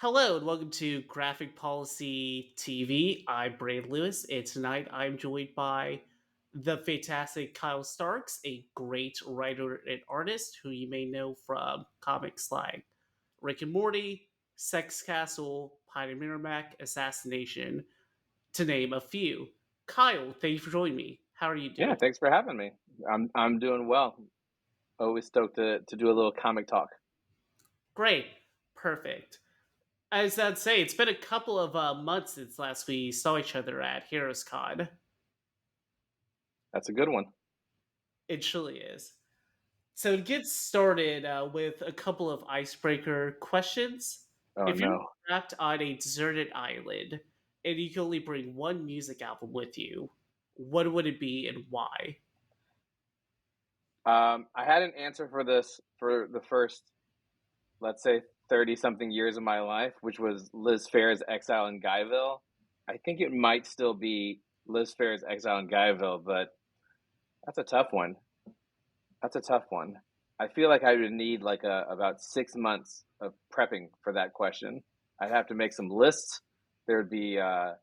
Hello and welcome to Graphic Policy TV. I'm Brant Lewis, and tonight I'm joined by the fantastic Kyle Starks, a great writer and artist who you may know from comics like Rick and Morty, Sex Castle, Pioneer Miramac, Assassination, to name a few. Kyle, thank you for joining me. How are you Yeah, doing? thanks for having me. I'm doing well. Always stoked to do a little comic talk. Great. Perfect. As I'd say, it's been a couple of months since last we saw each other at Heroes Con. That's a good one. It truly is. So to get started with a couple of icebreaker questions, Oh if you're no. trapped on a deserted island and you can only bring one music album with you, what would it be and why? I had an answer for this for the first, let's say, 30 something years of my life, which was Liz Phair's Exile in Guyville. I think it might still be Liz Phair's Exile in Guyville, but that's a tough one. That's a tough one. I feel like I would need like about 6 months of prepping for that question. I'd have to make some lists. There would be a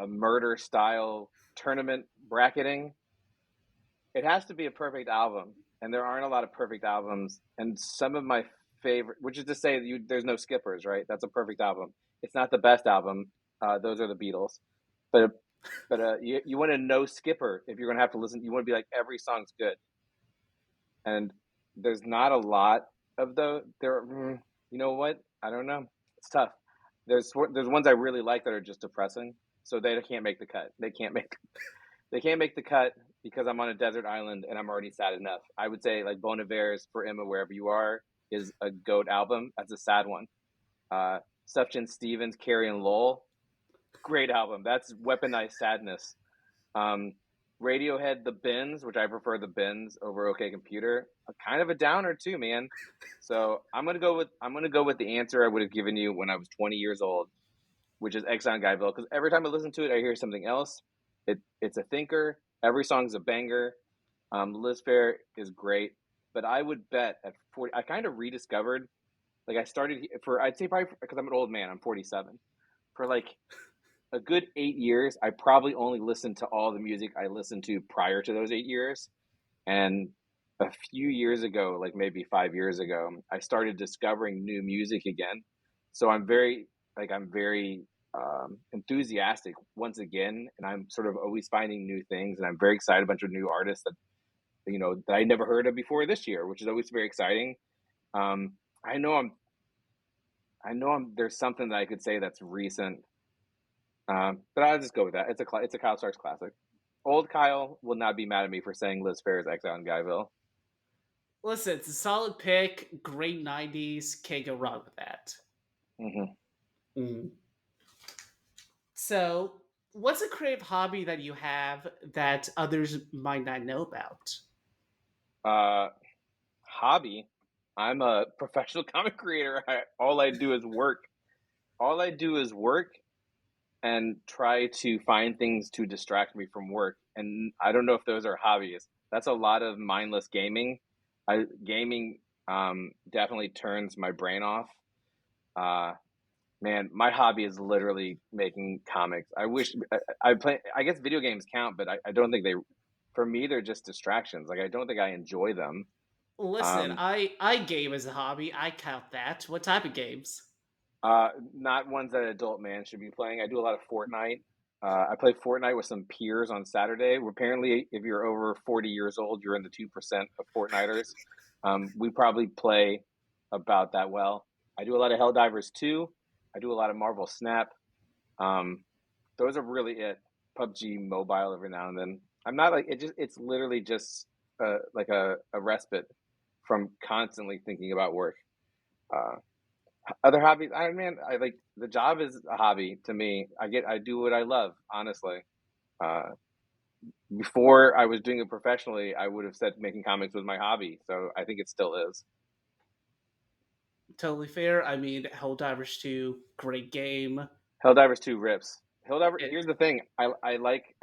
murder style tournament bracketing. It has to be a perfect album, and there aren't a lot of perfect albums. And some of my favorite, which is to say, there's no skippers, right? That's a perfect album. It's not the best album. Those are the Beatles, but you want to no skipper if you're going to have to listen. You want to be like every song's good, and there's not a lot of those. You know what? I don't know. It's tough. There's ones I really like that are just depressing, so they can't make the cut. They can't make the cut because I'm on a desert island and I'm already sad enough. I would say like Bon Iver's For Emma Wherever You Are is a goat album. That's a sad one. Sufjan Stevens, Carrie and Lowell, great album. That's weaponized sadness. Um, Radiohead, The Bins, which I prefer The Bins over OK Computer, kind of a downer too, man. So I'm gonna go with the answer I would have given you when I was 20 years old, which is Exxon Guyville. Because every time I listen to it, I hear something else. It's a thinker. Every song's a banger. Liz Phair is great, but I would bet at 40. I kind of rediscovered. Like I started for I'd say probably because I'm an old man. I'm 47. For like a good 8 years, I probably only listened to all the music I listened to prior to those 8 years. And a few years ago, like maybe 5 years ago, I started discovering new music again. So I'm very enthusiastic once again, and I'm sort of always finding new things, and I'm very excited. A bunch of new artists that I never heard of before this year, which is always very exciting. Um, I know I'm, I know I'm. There's something that I could say that's recent, but I'll just go with that. It's a Kyle Starks classic. Old Kyle will not be mad at me for saying Liz Phair's Exile in Guyville. Listen, it's a solid pick. Great 90s. Can't go wrong with that. Hmm. Mm. So, what's a creative hobby that you have that others might not know about? Uh, Hobby. I'm a professional comic creator. All I do is work. All I do is work and try to find things to distract me from work. And I don't know if those are hobbies. That's a lot of mindless gaming. Gaming definitely turns my brain off. Uh, Man, my hobby is literally making comics. I play. I guess video games count, but I don't think they. For me, they're just distractions. Like I don't think I enjoy them. Listen, Um, I game as a hobby. I count that. What type of games? Not ones that an adult man should be playing. I do a lot of Fortnite. I play Fortnite with some peers on Saturday. Apparently, if you're over 40 years old, you're in the 2% of Fortniters. We probably play about that well. I do a lot of Helldivers too. I do a lot of Marvel Snap. Um, those are really it. PUBG Mobile every now and then. I'm not like it. It's literally just like a respite from constantly thinking about work. Uh, Other hobbies, I like the job is a hobby to me. I do what I love, honestly. Uh, Before I was doing it professionally, I would have said making comics was my hobby. So I think it still is. Totally fair. I mean, Helldivers 2, great game. Helldivers 2 rips. Helldiver. It, Here's the thing. I like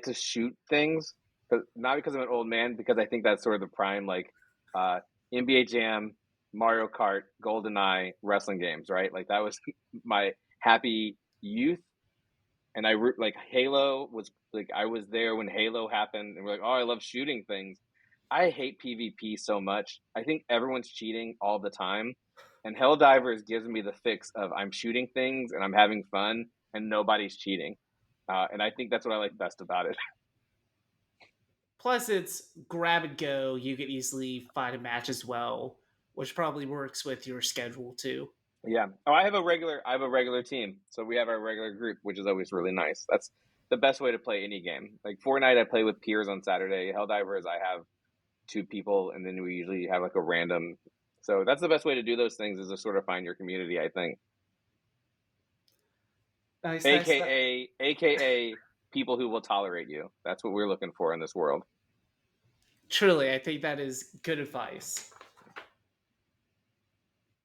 to shoot things, but not because I'm an old man. Because I think that's sort of the prime like NBA Jam. Mario Kart, GoldenEye, wrestling games, right? Like that was my happy youth. And like Halo was like I was there when Halo happened, and we're like, oh, I love shooting things. I hate PvP so much. I think everyone's cheating all the time, and Helldivers gives me the fix of I'm shooting things and I'm having fun, and nobody's cheating. And I think that's what I like best about it. Plus, it's grab and go. You can easily find a match as well, which probably works with your schedule too. Yeah. Oh, I have a regular team. So we have our regular group, which is always really nice. That's the best way to play any game. Like Fortnite, I play with peers on Saturday. Helldivers, I have two people, and then we usually have like a random. So that's the best way to do those things is to sort of find your community, I think. Nice, nice. AKA people who will tolerate you. That's what we're looking for in this world. Truly, I think that is good advice.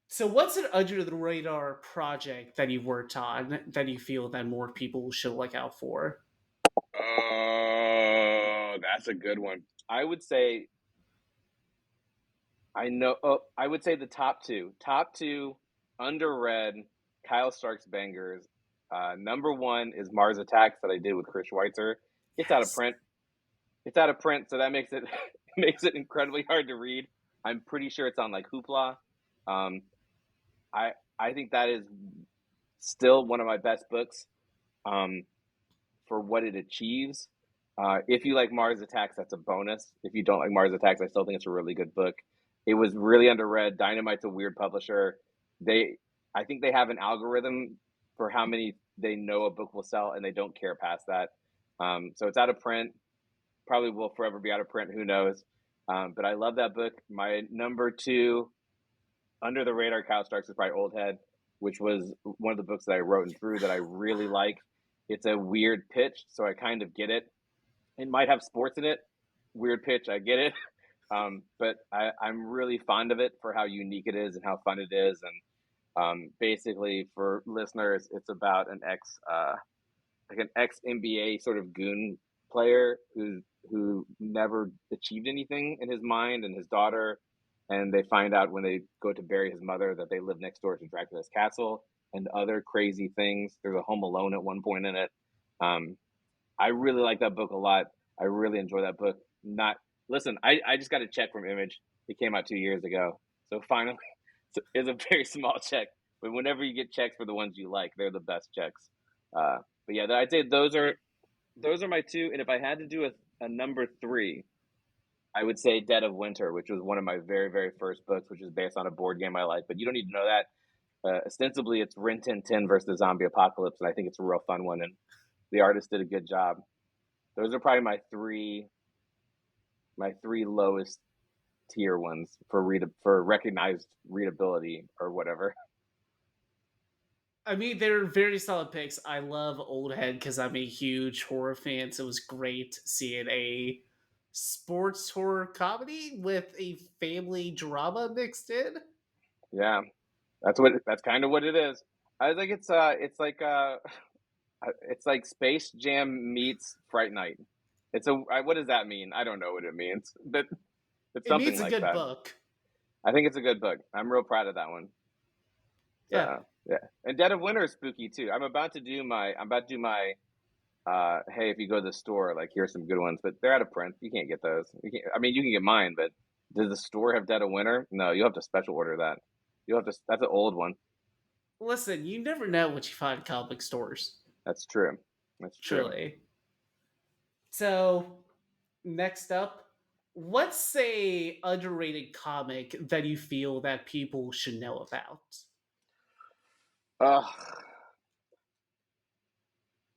So, what's an under the radar project that you've worked on that you feel that more people should look out for? Oh, that's a good one. I would say I know. Oh, I would say the top two underread Kyle Starks bangers. Number one is Mars Attacks that I did with Chris Schweitzer. It's out of Yes. print. It's out of print, so that makes it makes it incredibly hard to read. I'm pretty sure it's on like Hoopla. Um, I think that is still one of my best books um, for what it achieves. If you like Mars Attacks, that's a bonus. If you don't like Mars Attacks, I still think it's a really good book. It was really underread. Dynamite's a weird publisher. They, I think they have an algorithm for how many they know a book will sell, and they don't care past that. So it's out of print. Probably will forever be out of print. Who knows? But I love that book. My number two under the radar Kyle Starks is probably Old Head, which was one of the books that I wrote and through that I really like. It's a weird pitch, so I kind of get it. It might have sports in it. Weird pitch, I get it. But I'm really fond of it for how unique it is and how fun it is. And basically, for listeners, it's about an ex NBA sort of goon player who never achieved anything in his mind, and his daughter, and they find out when they go to bury his mother that they live next door to Dracula's castle and other crazy things. There's a Home Alone at one point in it. Um, I really like that book a lot. I really enjoy that book. Not listen, I just got a check from Image. It came out 2 years ago, so finally, it's a very small check. But whenever you get checks for the ones you like, they're the best checks. But yeah, I'd say those are my two. And if I had to do a number three, I would say Dead of Winter, which was one of my very, very first books, which is based on a board game I like. But you don't need to know that. Ostensibly, it's Rin Tin Tin versus the Zombie Apocalypse, and I think it's a real fun one. And the artist did a good job. Those are probably my three lowest tier ones for recognized readability or whatever. I mean, they're very solid picks. I love Old Head because I'm a huge horror fan, so it was great seeing a sports horror comedy with a family drama mixed in. Yeah, that's kind of what it is. I think it's like Space Jam meets Fright Night. What does that mean? I don't know what it means, but it's It something means a like good that. book. I think it's a good book. I'm real proud of that one. Yeah. So yeah, and Dead of Winter is spooky too. I'm about to do my hey, if you go to the store, like here's some good ones, but they're out of print. You can't get those. I mean, you can get mine, but does the store have Dead of Winter? No, you'll have to special order that. You'll have to. That's an old one. Listen, you never know what you find in comic book stores. That's true. That's true. Truly. So, next up, what's a underrated comic that you feel that people should know about? Ugh,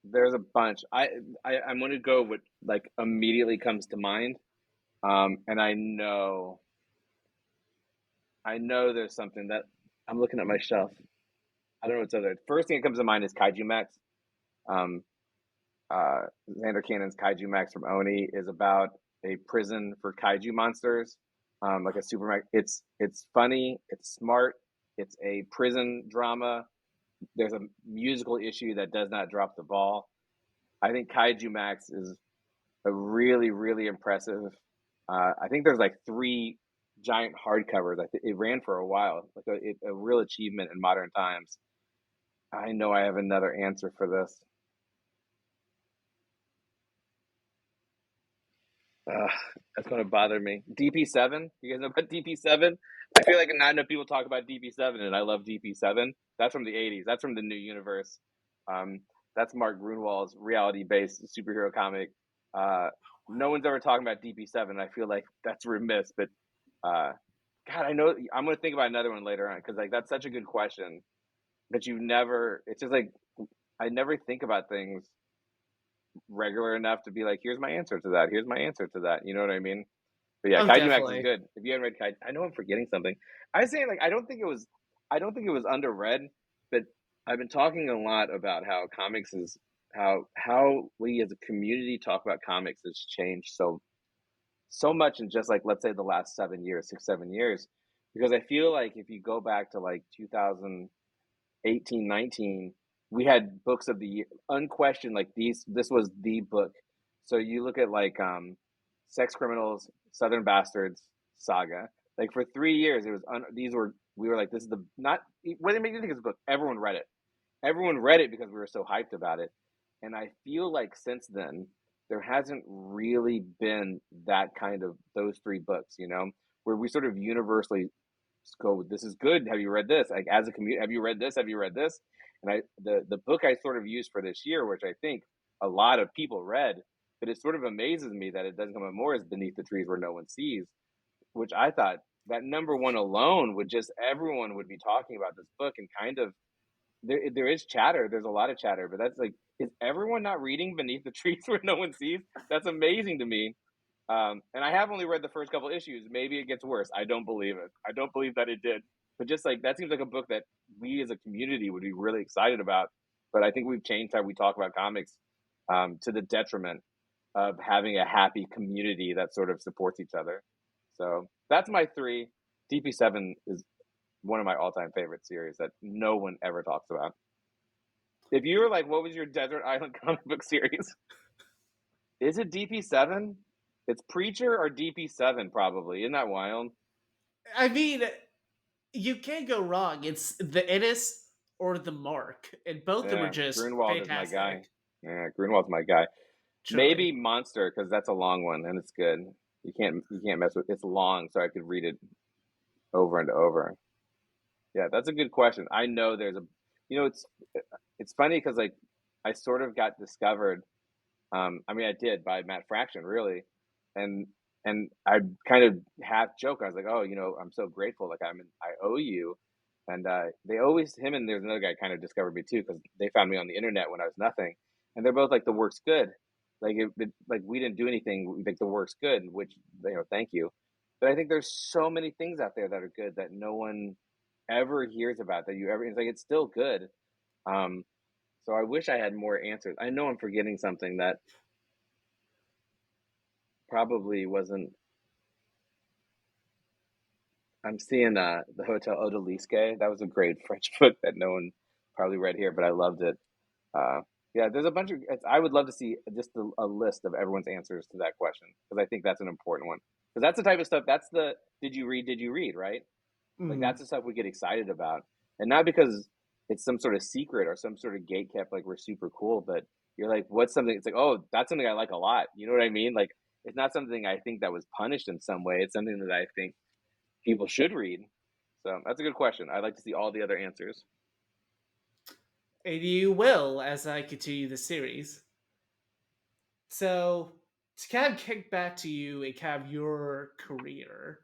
there's a bunch. I'm going to go with like immediately comes to mind. And I know there's something that I'm looking at my shelf. I don't know what's other. First thing that comes to mind is Kaiju Max. Um, Xander Cannon's Kaiju Max from Oni is about a prison for kaiju monsters, like a super. It's funny, it's smart, it's a prison drama. There's a musical issue that does not drop the ball. I think Kaiju Max is a really really impressive. I think there's like three. giant hardcovers. I think it ran for a while, like a real achievement in modern times. I know I have another answer for this. Ugh, that's going to bother me. DP7. You guys know about DP7? I feel like not enough people talk about DP7, and I love DP7. That's from the '80s. That's from the New Universe. Um, that's Mark Grunwald's reality-based superhero comic. Uh, no one's ever talking about DP7. I feel like that's remiss, but uh, God, I know I'm going to think about another one later on because like that's such a good question. But you never. It's just like I never think about things regular enough to be like, here's my answer to that. Here's my answer to that. You know what I mean? But yeah, Oh, Kaiju Max is definitely. good. If you haven't read Kaiju, I know I'm forgetting something. I was saying like I don't think it was underread, but I've been talking a lot about how comics is how we as a community talk about comics has changed so much in just like let's say the last 7 years, 6, 7 years, because I feel like if you go back to like 2018, 19, we had books of the year, unquestioned, like this was the book. So you look at like Sex Criminals, Southern Bastards, Saga. Like for 3 years, it was these were we were like this is the not what did it make you think it's a book? Everyone read it. Everyone read it because we were so hyped about it. And I feel like since then there hasn't really been that kind of those three books, where we sort of universally go, this is good. Have you read this? Like as a community, have you read this? Have you read this? And the book I sort of used for this year, which I think a lot of people read, but it sort of amazes me that it doesn't come up more, is Beneath the Trees Where No One Sees, which I thought that number one alone would just everyone would be talking about this book and kind of there is chatter. There's a lot of chatter, but that's like, is everyone not reading Beneath the Trees Where No One Sees? That's amazing to me. And I have only read the first couple issues. Maybe it gets worse. I don't believe it. I don't believe that it did. But just like that seems like a book that we as a community would be really excited about. But I think we've changed how we talk about comics to the detriment of having a happy community that sort of supports each other. So that's my three. DP7 is one of my all-time favorite series that no one ever talks about. If you were like, what was your Desert Island comic book series? Is it DP7? It's Preacher or DP7, probably. Isn't that wild? I mean, you can't go wrong. It's the Ennis or the Mark, and both of them are Yeah, just Grunwald is my guy. fantastic. Yeah, Grunwald's my guy. Truly. Maybe Monster because that's a long one and it's good. You can't mess with it's long, so I could read it over and over. Yeah, that's a good question. I know there's a, you know, it's funny because like I sort of got discovered. I mean, I did by Matt Fraction, really, and I kind of half joke. I was like, oh, I'm so grateful. Like I owe you. And they always him and there's another guy kind of discovered me too because they found me on the internet when I was nothing, and they're both like the work's good. Like like we didn't do anything. Like the work's good, which thank you. But I think there's so many things out there that are good that no one ever hears about that you ever. It's like it's still good. Um, so I wish I had more answers. I know I'm forgetting something that probably wasn't. I'm seeing the Hotel Odalisque. That was a great French book that no one probably read here, but I loved it. Uh, yeah, there's a bunch of. I would love to see just a list of everyone's answers to that question because I think that's an important one. Because that's the type of stuff. That's the did you read? Did you read? Right? Like Mhm. that's the stuff we get excited about, and not because it's some sort of secret or some sort of gate kept like we're super cool, but you're like, what's something? It's like, oh, that's something I like a lot. You know what I mean? Like it's not something I think that was punished in some way. It's something that I think people should read. So that's a good question. I'd like to see all the other answers. And you will as I continue the series. So, to kind of kick back to you and kind of your career,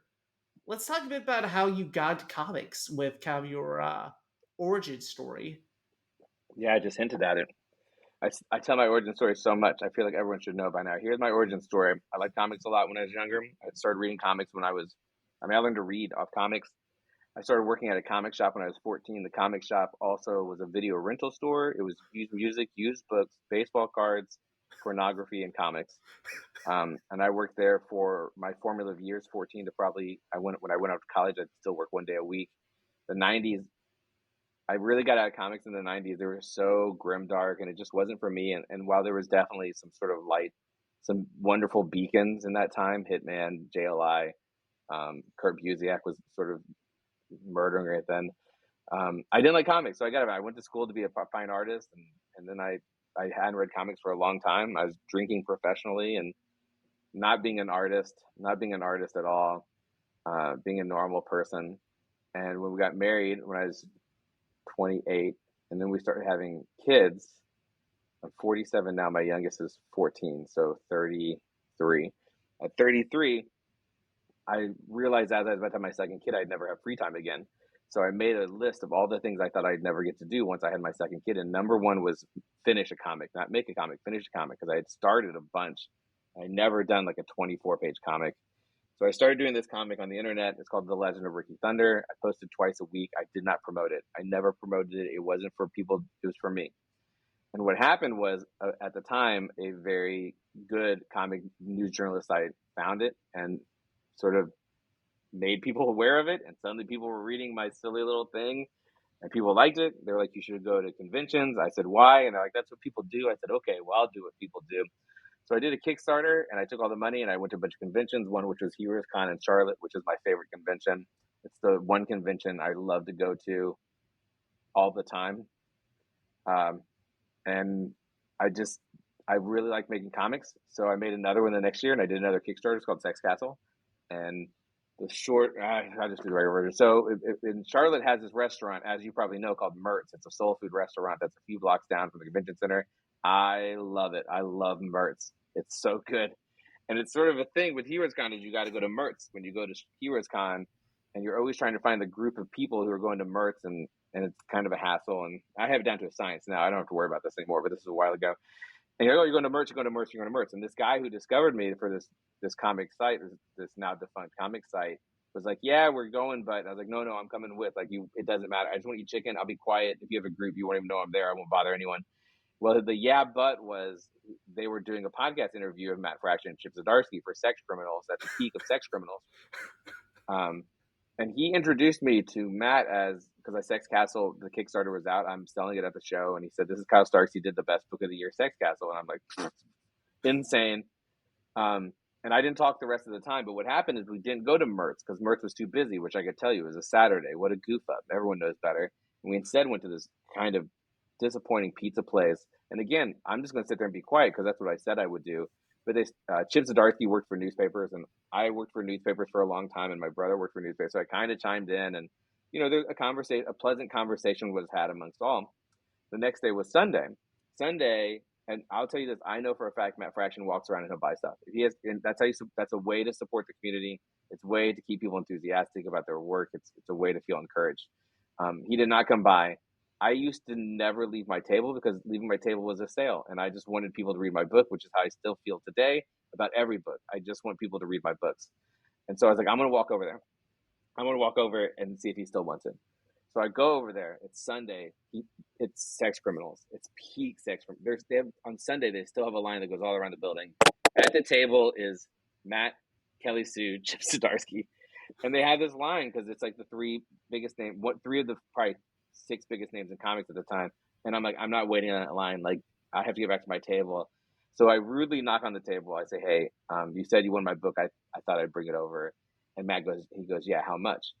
let's talk a bit about how you got to comics with kind of your origin story. Yeah, I just hinted at it. I tell my origin story so much. I feel like everyone should know by now. Here's my origin story. I liked comics a lot when I was younger. I started reading comics when I learned to read off comics. I started working at a comic shop when I was 14. The comic shop also was a video rental store. It was used music, used books, baseball cards, pornography, and comics. And I worked there for my formative years, 14 to probably when I went out to college, I'd still work one day a week. The 90s, I really got out of comics in the 90s. They were so grimdark and it just wasn't for me. And while there was definitely some sort of light, some wonderful beacons in that time, Hitman, JLI, Kurt Busiek was sort of murdering right then. I didn't like comics, so I went to school to be a fine artist, and then I hadn't read comics for a long time. I was drinking professionally and not being an artist at all, being a normal person. And when we got married, when I was 28, and then we started having kids. I'm 47 now. My youngest is 14, so 33. At 33, I realized as I was about to have my second kid, I'd never have free time again. So I made a list of all the things I thought I'd never get to do once I had my second kid. And number one was finish a comic, not make a comic, finish a comic, because I had started a bunch. I never done like a 24-page comic. So I started doing this comic on the internet. It's called The Legend of Ricky Thunder. I posted twice a week. I did not promote it. I never promoted it. It wasn't for people. It was for me. And what happened was, at the time, a very good comic news journalist site found it and sort of made people aware of it. And suddenly people were reading my silly little thing and people liked it. They were like, you should go to conventions. I said, why? And they're like, that's what people do. I said, okay, well, I'll do what people do. So I did a Kickstarter and I took all the money and I went to a bunch of conventions, one which was HeroesCon in Charlotte, which is my favorite convention. It's the one convention I love to go to all the time. And I really like making comics. So I made another one the next year and I did another Kickstarter. It's called Sex Castle. And the short, I'll just do the right version. So in Charlotte has this restaurant, as you probably know, called Mertz. It's a soul food restaurant that's a few blocks down from the convention center. I love it. I love Mertz. It's so good. And it's sort of a thing with HeroesCon is you got to go to Mertz when you go to HeroesCon, and you're always trying to find the group of people who are going to Mertz, and it's kind of a hassle. And I have it down to a science now. I don't have to worry about this anymore, but this was a while ago. And you're going to Mertz, you're going to Mertz, you're going to Mertz. And this guy who discovered me for this comic site, this now defunct comic site, was like, yeah, we're going, but I was like, no, I'm coming with. Like, it doesn't matter. I just want to eat chicken. I'll be quiet. If you have a group, you won't even know I'm there. I won't bother anyone. Well, the but was they were doing a podcast interview of Matt Fraction and Chip Zdarsky for Sex Criminals at the peak of Sex Criminals. And he introduced me to Matt because I Sex Castle, the Kickstarter was out. I'm selling it at the show. And he said, this is Kyle Starks. He did the best book of the year, Sex Castle. And I'm like, insane. And I didn't talk the rest of the time. But what happened is we didn't go to Mertz because Mertz was too busy, which I could tell you was a Saturday. What a goof up. Everyone knows better. And we instead went to this kind of disappointing pizza place. And again, I'm just going to sit there and be quiet because that's what I said I would do. But Chip Zdarsky worked for newspapers, and I worked for newspapers for a long time, and my brother worked for newspapers. So I kind of chimed in, and there's a pleasant conversation was had amongst all. The next day was Sunday, and I'll tell you this: I know for a fact Matt Fraction walks around and he'll buy stuff. And that's a way to support the community. It's a way to keep people enthusiastic about their work. It's a way to feel encouraged. He did not come by. I used to never leave my table because leaving my table was a sale, and I just wanted people to read my book, which is how I still feel today about every book. I just want people to read my books. And so I was like, I'm going to walk over there. I'm going to walk over and see if he still wants it. So I go over there. It's Sunday. It's Sex Criminals. It's peak Sex Criminals. On Sunday, they still have a line that goes all around the building. At the table is Matt, Kelly Sue, Chip Zdarsky. And they have this line because it's like the three biggest names, three of the probably six biggest names in comics at the time. And I'm like, I'm not waiting on that line. Like, I have to get back to my table. So I rudely knock on the table. I say, hey, you said you wanted my book. I thought I'd bring it over. And Matt goes, yeah, how much?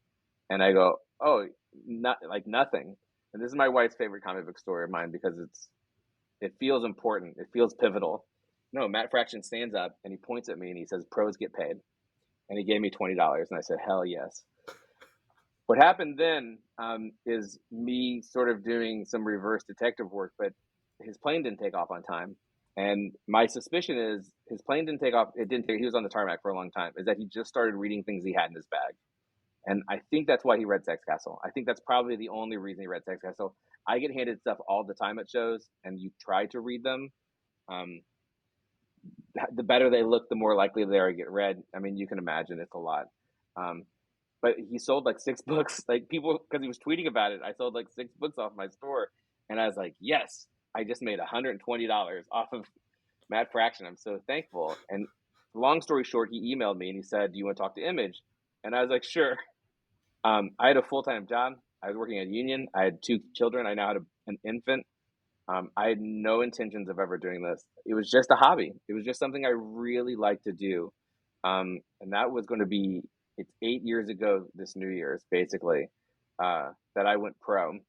And I go, oh, not like nothing. And this is my wife's favorite comic book story of mine because it feels important. It feels pivotal. No, Matt Fraction stands up and he points at me and he says, pros get paid. And he gave me $20. And I said, hell yes. What happened then is me sort of doing some reverse detective work, but his plane didn't take off on time. And my suspicion is his plane didn't take off. He was on the tarmac for a long time. Is that he just started reading things he had in his bag. And I think that's why he read Sex Castle. I think that's probably the only reason he read Sex Castle. I get handed stuff all the time at shows, and you try to read them. The better they look, the more likely they are to get read. I mean, you can imagine it's a lot. But he sold like 6 books. Like people, because he was tweeting about it, I sold like 6 books off my store. And I was like, yes, I just made $120 off of Matt Fraction. I'm so thankful. And long story short, he emailed me and he said, do you want to talk to Image? And I was like, sure. I had a full-time job. I was working at a union. I had 2 children. I now had an infant. I had no intentions of ever doing this. It was just a hobby. It was just something I really liked to do. And that was going to be It's 8 years ago this New Year's, basically, that I went pro.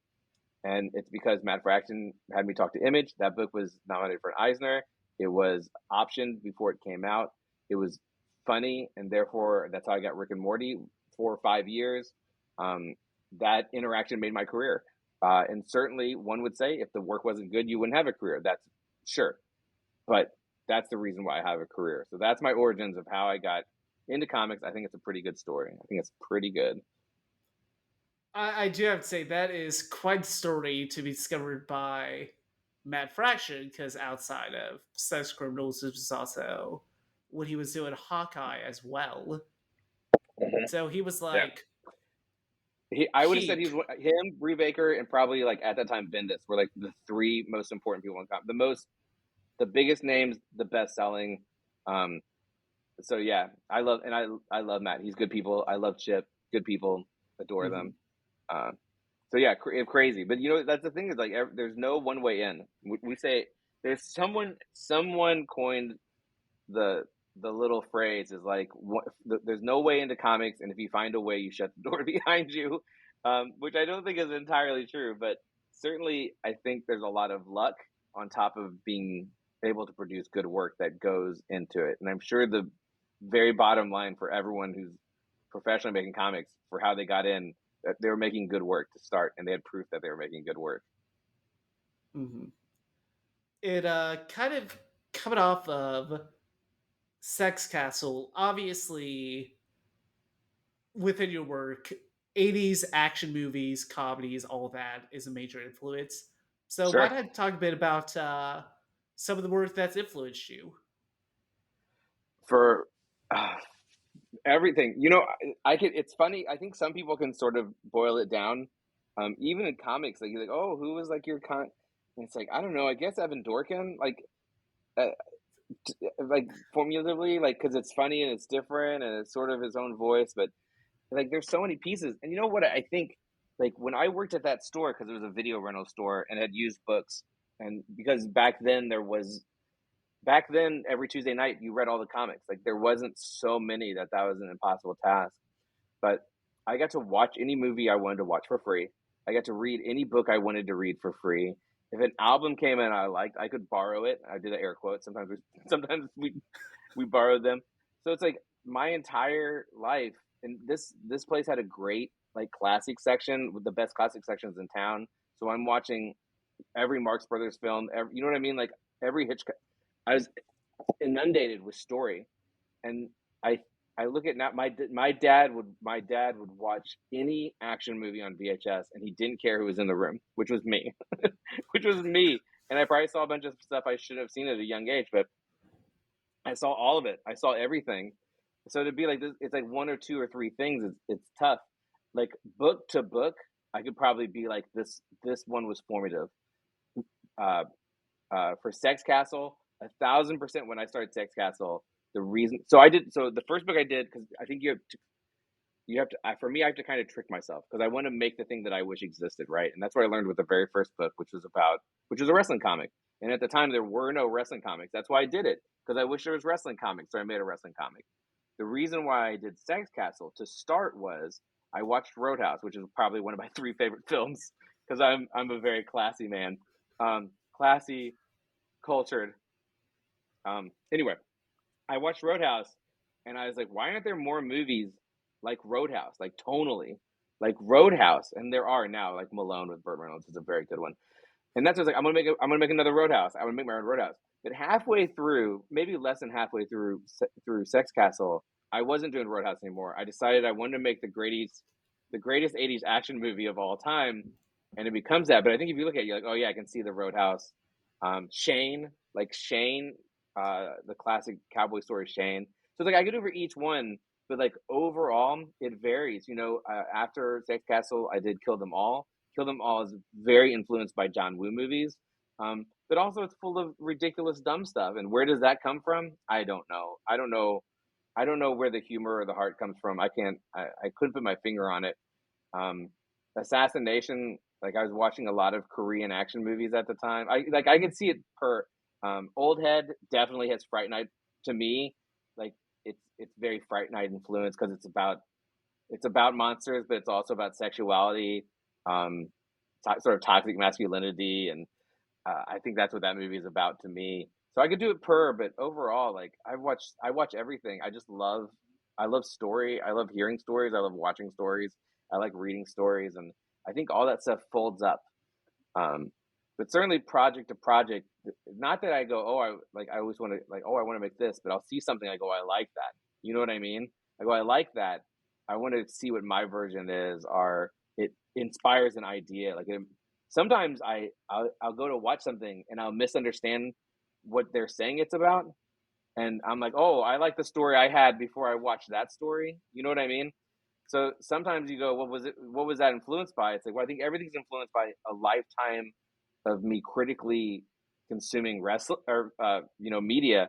And it's because Matt Fraction had me talk to Image. That book was nominated for an Eisner. It was optioned before it came out. It was funny, and therefore that's how I got Rick and Morty 4 or 5 years. Um, that interaction made my career. And certainly, one would say if the work wasn't good, you wouldn't have a career. That's sure, but that's the reason why I have a career. So that's my origins of how I got into comics. I think it's a pretty good story. I think it's pretty good. I do have to say that is quite the story to be discovered by Matt Fraction, because outside of Sex Criminals, it was also what he was doing Hawkeye as well. Mhm. So he was Yeah. like I would have said peak. he's him, Brie Baker, and probably like at that time Bendis were like the three most important people in comics. The biggest names, the best selling. Um, so yeah, I love Matt. He's good people. I love Chip. Good people, adore them. Mhm. Uh, so yeah, crazy. But you know that's the thing is like there's no one way in. We say there's someone coined the the little phrase is like there's no way into comics, and if you find a way, you shut the door behind you, which I don't think is entirely true, but certainly I think there's a lot of luck on top of being able to produce good work that goes into it, and I'm sure the very bottom line for everyone who's professionally making comics for how they got in that they were making good work to start, and they had proof that they were making good work. Mhm. It kind of coming off of Sex Castle, obviously within your work, 80s action movies, comedies, all that is a major influence. So why Sure. not talk a bit about some of the work that's influenced you? For uh, everything. You know, I could. It's funny. I think some people can sort of boil it down. Even in comics, like you're like, oh, who was like your con? And it's like I don't know. I guess Evan Dorkin, uh, like formulatively, like because it's funny and it's different and it's sort of his own voice. But like, there's so many pieces. And you know what? I think like when I worked at that store because it was a video rental store and had used books, and because back then every Tuesday night you read all the comics. Like there wasn't so many that was an impossible task. But I got to watch any movie I wanted to watch for free. I got to read any book I wanted to read for free. If an album came in I liked, I could borrow it. I did the air quotes. Sometimes we borrowed them. So it's like my entire life, and this place had a great like classic section with the best classic sections in town. So I'm watching every Marx Brothers film. You know what I mean? Like every Hitchcock. I was inundated with story, and I I look at now my dad would watch any action movie on VHS, and he didn't care who was in the room, which was me, which was me. And I probably saw a bunch of stuff I should have seen at a young age, but I saw all of it. I saw everything. So to be like this, it's like one or two or three things. It's tough. Like book to book, I could probably be like this. This one was formative. Uh, for Sex Castle, 1,000% when I started Sex Castle, the reason so the first book I did because I think for me I have to kind of trick myself because I want to make the thing that I wish existed, right? And that's what I learned with the very first book, which was a wrestling comic. And at the time there were no wrestling comics. That's why I did it, because I wish there was wrestling comics, so I made a wrestling comic. The reason why I did Sex Castle to start was I watched Roadhouse, which is probably one of my three favorite films because I'm a very classy man, classy, cultured. Anyway, I watched Roadhouse, and I was like, why aren't there more movies like Roadhouse, like tonally, like Roadhouse? And there are now, like Malone with Burt Reynolds is a very good one. And that's what I was like, I'm gonna make another Roadhouse. I'm gonna make my own Roadhouse. But halfway through, maybe less than halfway through Sex Castle, I wasn't doing Roadhouse anymore. I decided I wanted to make the greatest '80s action movie of all time, and it becomes that. But I think if you look at it, you're like, oh yeah, I can see the Roadhouse. Shane, the classic cowboy story Shane. So like I could do for each one, but like overall, it varies. You know, after Sex Castle, I did Kill Them All. Kill Them All is very influenced by John Woo movies, but also it's full of ridiculous, dumb stuff. And where does that come from? I don't know. I don't know where the humor or the heart comes from. I can't. I couldn't put my finger on it. Um, Assassination. Like I was watching a lot of Korean action movies at the time. I could see it per Old Head definitely has Fright Night to me. Like it's very Fright Night influence because it's about it's about monsters, but it's also about sexuality, um, sort of toxic masculinity, and I think that's what that movie is about to me. So I could do it per, but overall, like I watch everything. I love story. I love hearing stories. I love watching stories. I like reading stories, and I think all that stuff folds up. Um, but certainly project to project, not that I go, oh, I always want to like, oh, I want to make this, but I'll see something, I go, I like that. You know what I mean? I go, I like that. I want to see what my version is, or it inspires an idea. Sometimes I'll go to watch something and I'll misunderstand what they're saying it's about, and I'm like, oh, I like the story I had before I watched that story. You know what I mean? So sometimes you go, what was it? What was that influenced by? It's like, well, I think everything's influenced by a lifetime of me critically consuming media.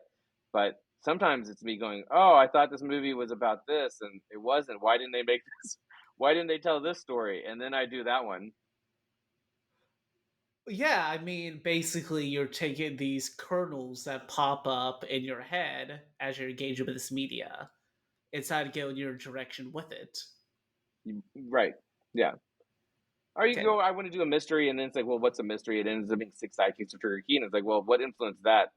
But sometimes it's me going, oh, I thought this movie was about this, and it wasn't. Why didn't they make this? Why didn't they tell this story? And then I do that one. Yeah, I mean, basically, you're taking these kernels that pop up in your head as you're engaging with this media and trying to go in your direction with it. Right? Yeah. Or you Okay. go, I want to do a mystery, and then it's like, well, what's a mystery? It ends up being Six Sidekicks of Trigger Key, and it's like, well, what influenced that?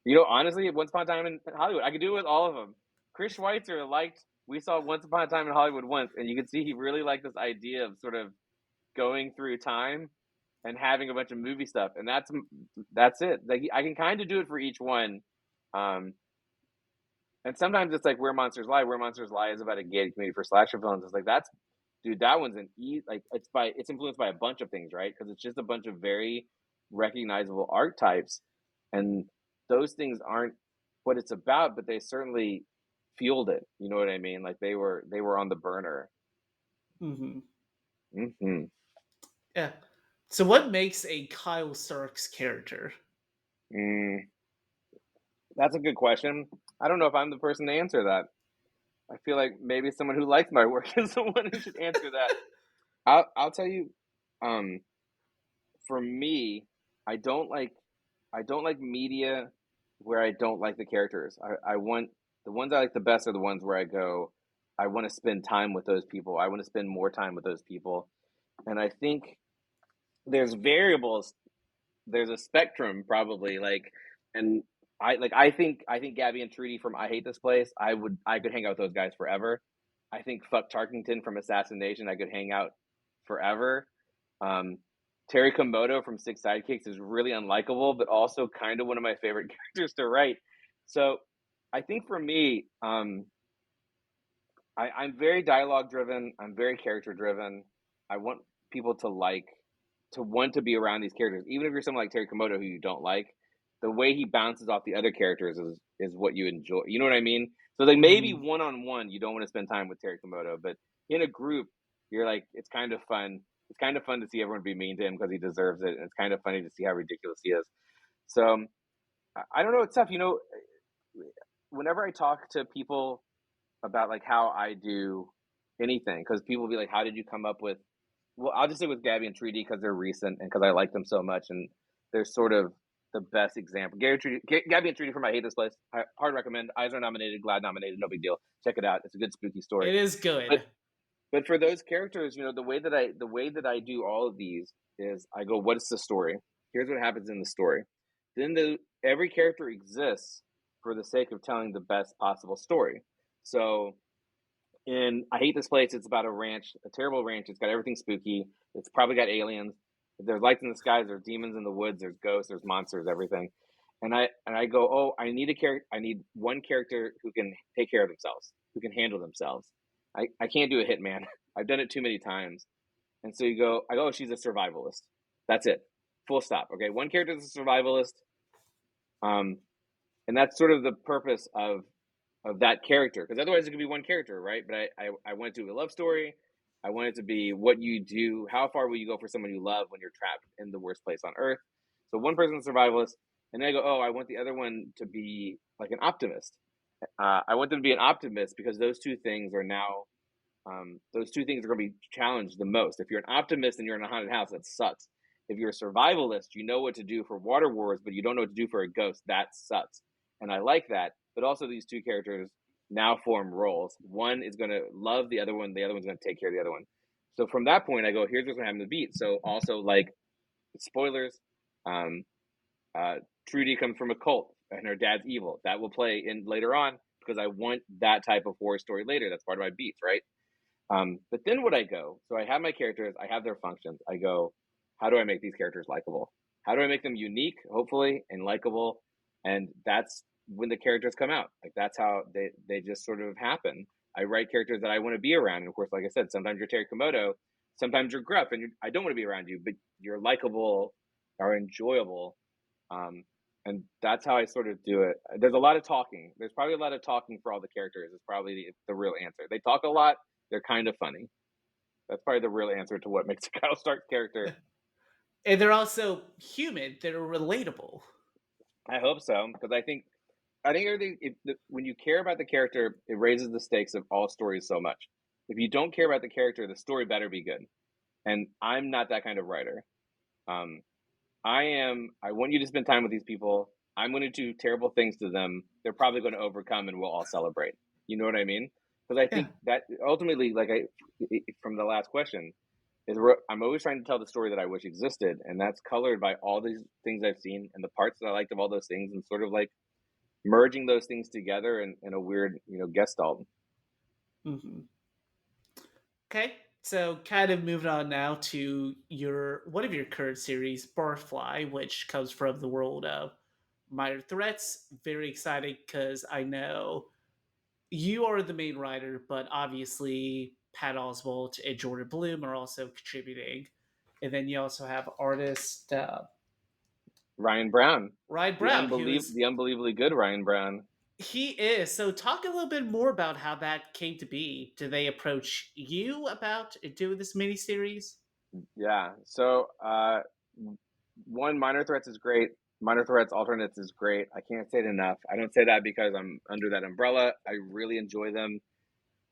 You know, honestly, Once Upon a Time in Hollywood, I could do it with all of them. Chris Schweitzer liked. We saw Once Upon a Time in Hollywood once, and you could see he really liked this idea of sort of going through time and having a bunch of movie stuff, and that's it. Like I can kind of do it for each one, um, and sometimes it's like Where Monsters Lie. Where Monsters Lie is about a gated community for slasher films. It's like that's dude, that one's like it's influenced by a bunch of things, right? Because it's just a bunch of very recognizable archetypes, and those things aren't what it's about, but they certainly fueled it. You know what I mean? Like they were on the burner. Hmm. Hmm. Yeah. So, what makes a Kyle Stark's character? Mm, that's a good question. I don't know if I'm the person to answer that. I feel like maybe someone who likes my work is the one who should answer that. I'll tell you. Um, for me, I don't like I don't like media where I don't like the characters. I want the ones I like the best are the ones where I go, I want to spend time with those people. I want to spend more time with those people. And I think there's variables, there's a spectrum probably and I think Gabby and Trudy from I Hate This Place, I could hang out with those guys forever. I think Fuck Tarkington from Assassination, I could hang out forever. Um, Terry Komodo from Six Sidekicks is really unlikable, but also kind of one of my favorite characters to write. So I think for me, I'm very dialogue driven. I'm very character driven. I want people to want to be around these characters, even if you're someone like Terry Komodo who you don't like. The way he bounces off the other characters is what you enjoy. You know what I mean? So like maybe Hmm. one on one, you don't want to spend time with Terry Komodo, but in a group, you're like it's kind of fun. It's kind of fun to see everyone be mean to him because he deserves it, and it's kind of funny to see how ridiculous he is. So I don't know. It's tough. You know, whenever I talk to people about like how I do anything, because people will be like, "How did you come up with?" Well, I'll just say with Gabby and Treaty because they're recent and because I like them so much, and they're sort of the best example. Gabby and Treaty from I Hate This Place. Hard recommend. Eisner nominated, Glad nominated. No big deal. Check it out. It's a good spooky story. It is But good. but for those characters, you know, the way that I do all of these is I go, what is the story? Here's what happens in the story. Then every character exists for the sake of telling the best possible story. So in I Hate This Place, it's about a ranch, a terrible ranch. It's got everything spooky. It's probably got aliens. There's lights in the skies. There's demons in the woods. There's ghosts. There's monsters. Everything. And I go, oh, I need a character. I need one character who can take care of themselves, who can handle themselves. I can't do a hitman. I've done it too many times. And so I go, oh, she's a survivalist. That's it. Full stop. Okay, one character is a survivalist. Um, and that's sort of the purpose of that character, because otherwise it could be one character, right? But I want it to be a love story. I want it to be what you do. How far will you go for someone you love when you're trapped in the worst place on earth? So one person's a survivalist, and then I go, oh, I want the other one to be like an optimist. I want them to be an optimist because those two things are going to be challenged the most. If you're an optimist and you're in a haunted house, that sucks. If you're a survivalist, you know what to do for water wars, but you don't know what to do for a ghost. That sucks. And I like that. But also, these two characters now form roles. One is going to love the other one. The other one's going to take care of the other one. So from that point, I go, here's what's going to happen to the beat. So also, like, spoilers, um, uh, Trudy comes from a cult and her dad's evil. That will play in later on because I want that type of horror story later. That's part of my beats, right? But then what I go, so I have my characters, I have their functions. I go, how do I make these characters likable? How do I make them unique, hopefully, and likable? And that's when the characters come out. Like that's how they just sort of happen. I write characters that I want to be around. And of course, like I said, sometimes you're Terry Komodo, sometimes you're Gruff, and I don't want to be around you, but you're likable or enjoyable. Um, and that's how I sort of do it. There's a lot of talking. There's probably a lot of talking for all the characters. Is probably the real answer. They talk a lot. They're kind of funny. That's probably the real answer to what makes a Kyle Stark character. And they're also human. They're relatable. I hope so because I think everything. When you care about the character, it raises the stakes of all stories so much. If you don't care about the character, the story better be good. And I'm not that kind of writer. Um, I am. I want you to spend time with these people. I'm going to do terrible things to them. They're probably going to overcome, and we'll all celebrate. You know what I mean? Because I Yeah. think that ultimately, from the last question, is I'm always trying to tell the story that I wish existed, and that's colored by all these things I've seen and the parts that I liked of all those things, and sort of like merging those things together in a weird, gestalt. Hmm. Okay. So, kind of moving on now to your one of your current series, Barfly, which comes from the world of minor threats. Very exciting because I know you are the main writer, but obviously Pat Oswalt and Jordan Bloom are also contributing. And then you also have artist Ryan Brown, Ryan Brown, who is the unbelievably good Ryan Brown. he is. So talk a little bit more about how that came to be. Did they approach you about doing this miniseries? Yeah. So, one, Minor Threats is great. Minor Threats Alternates is great. I can't say it enough. I don't say that because I'm under that umbrella. I really enjoy them.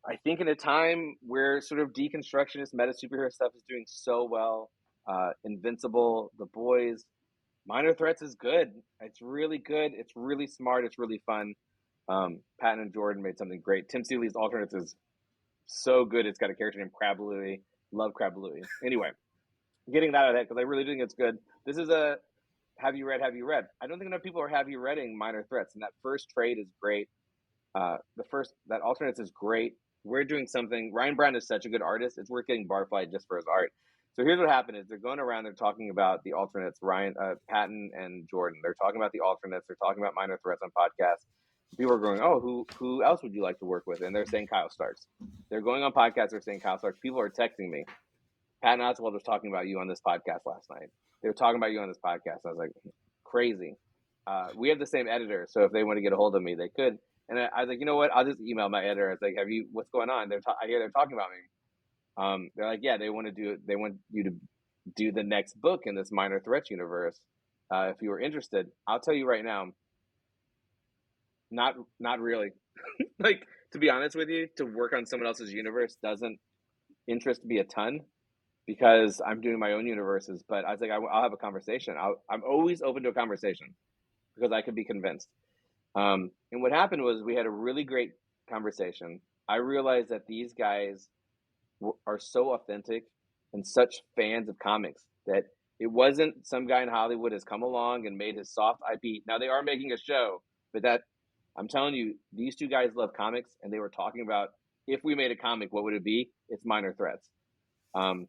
I think in a time where sort of deconstructionist meta superhero stuff is doing so well, Invincible, The Boys, Minor Threats is good. It's really good. It's really smart. It's really fun. Patton and Jordan made something great. Tim Seeley's Alternates is so good. It's got a character named Crab Louie. Love Crab Louie. Anyway, getting that out of that because I really think it's good. This is a have you read? Have you read? I don't think enough people are have you reading Minor Threats, and that first trade is great. The first that alternates is great. We're doing something. Ryan Brown is such a good artist. It's worth getting Barfly just for his art. So here's what happened: is they're going around. They're talking about the alternates. Patton, and Jordan. They're talking about the alternates. They're talking about Minor Threats on podcasts. People are going, "Oh, who else would you like to work with?" And they're saying Kyle Starks. They're going on podcasts. They're saying Kyle Starks. People are texting me. Patton Oswalt was talking about you on this podcast last night. They were talking about you on this podcast. I was like, crazy. We have the same editor, so if they want to get a hold of me, they could. And I was like, you know what? I'll just email my editor. I was like, what's going on? I hear they're talking about me. They're like, yeah, they want you to do the next book in this Minor Threats universe. If you were interested, I'll tell you right now, not really. Like, to be honest with you, to work on someone else's universe doesn't interest me a ton because I'm doing my own universes. But I was like, I'll have a conversation. I'm always open to a conversation because I could be convinced. And what happened was we had a really great conversation. I realized that these guys are so authentic and such fans of comics that it wasn't some guy in Hollywood has come along and made his soft IP. Now they are making a show, but that I'm telling you, these two guys love comics, and they were talking about if we made a comic, what would it be? It's Minor Threats. Um,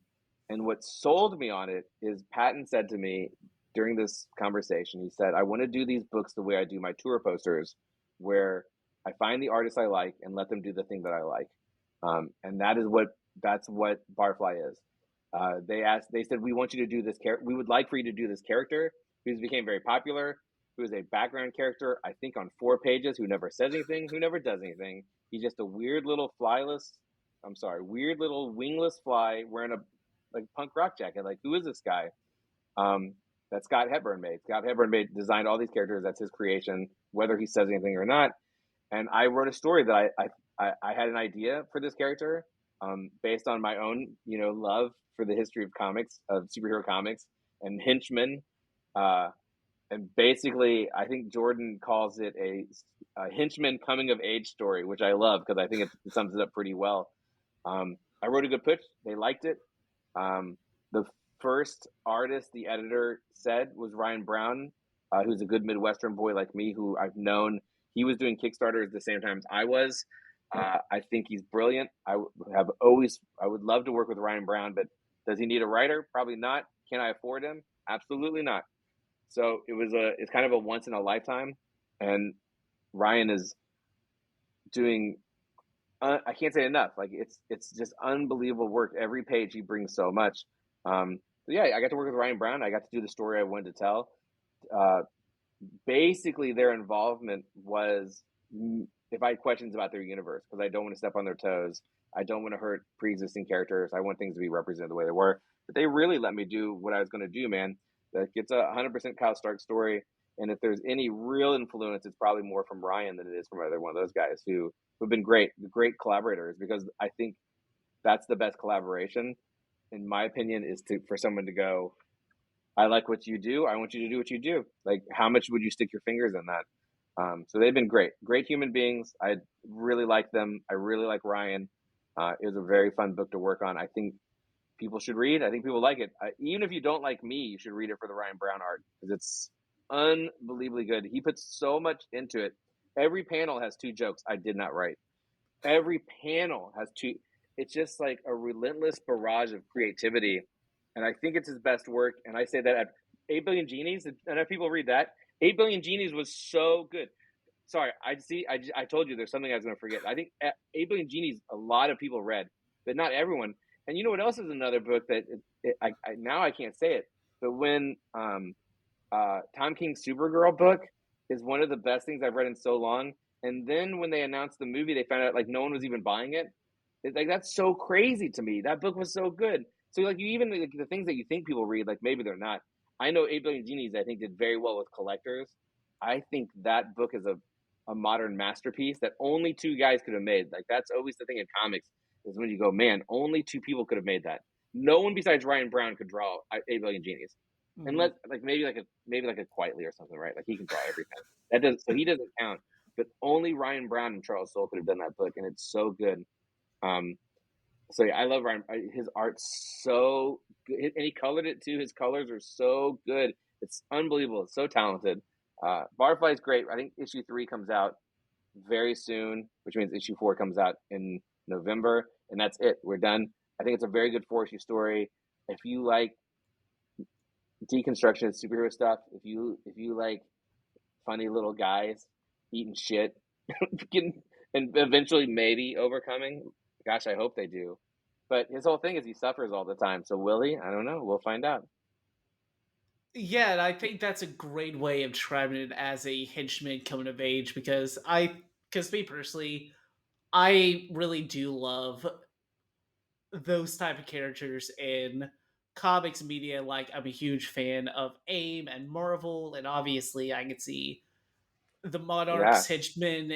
and what sold me on it is Patton said to me during this conversation, he said, I want to do these books the way I do my tour posters, where I find the artists I like and let them do the thing that I like. And that's what Barfly is. They said, we want you to do this character. We would like for you to do this character who's became very popular, who is a background character, I think on 4 pages, who never says anything, who never does anything. He's just a weird little weird little wingless fly wearing a like punk rock jacket. Like, who is this guy? That Scott Hepburn made. Scott Hepburn designed all these characters. That's his creation, whether he says anything or not. And I wrote a story that I had an idea for this character, based on my own, love for the history of comics, of superhero comics and henchmen. And basically, I think Jordan calls it a henchman coming of age story, which I love because I think it sums it up pretty well. I wrote a good pitch. They liked it. Um, the first artist the editor said was Ryan Brown, who's a good Midwestern boy like me, who I've known. He was doing Kickstarter at the same time as I was. I think he's brilliant. I would love to work with Ryan Brown, but does he need a writer? Probably not. Can I afford him? Absolutely not. So it's kind of a once in a lifetime, and Ryan is doing. I can't say enough. Like it's just unbelievable work. Every page he brings so much. So yeah, I got to work with Ryan Brown. I got to do the story I wanted to tell. Uh, Basically, their involvement was if I had questions about their universe, because I don't want to step on their toes. I don't want to hurt pre-existing characters. I want things to be represented the way they were. But they really let me do what I was going to do, man. Like it's a 100% Kyle Stark story, and if there's any real influence, it's probably more from Ryan than it is from either one of those guys who've been great collaborators. Because I think that's the best collaboration, in my opinion, is to for someone to go, I like what you do. I want you to do what you do. Like, how much would you stick your fingers in that? So they've been great human beings. I really like them. I really like Ryan. It was a very fun book to work on. I think people should read. I think people like it. Even if you don't like me, you should read it for the Ryan Brown art because it's unbelievably good. He puts so much into it. Every panel has two jokes I did not write. Every panel has two. It's just like a relentless barrage of creativity, and I think it's his best work. And I say that at 8 Billion Genies, and if people read that, 8 Billion Genies was so good. Sorry, I told you there's something I was going to forget. I think 8 Billion Genies, a lot of people read, but not everyone. And you know what else is another book that now I can't say it, but when Tom King's Supergirl book is one of the best things I've read in so long. And then when they announced the movie, they found out like no one was even buying it. It's like that's so crazy to me. That book was so good. So like you even like, the things that you think people read, like maybe they're not. I know 8 Billion Genies, I think, did very well with collectors. I think that book is a modern masterpiece that only two guys could have made. Like that's always the thing in comics is when you go, man, only two people could have made that. No one besides Ryan Brown could draw 8 Billion Genies. Mhm. Unless like maybe like a Quietly or something, right? Like he can draw everything. That does so he doesn't count. But only Ryan Brown and Charles Soule could have done that book, and it's so good. Um, so yeah, I love Ryan. His art's so good, and he colored it too. His colors are so good. It's unbelievable. It's so talented. Barfly's great. I think issue 3 comes out very soon, which means issue 4 comes out in November, and that's it. We're done. I think it's a very good 4 issue story. If you like deconstruction of superhero stuff, if you like funny little guys eating shit, getting, and eventually maybe overcoming. Gosh, I hope they do. But his whole thing is he suffers all the time. So will he? I don't know. We'll find out. Yeah, and I think that's a great way of describing it as a henchman coming of age because me personally, I really do love those type of characters in comics media. Like I'm a huge fan of AIM and Marvel, and obviously I can see the Yeah, Monarchs henchmen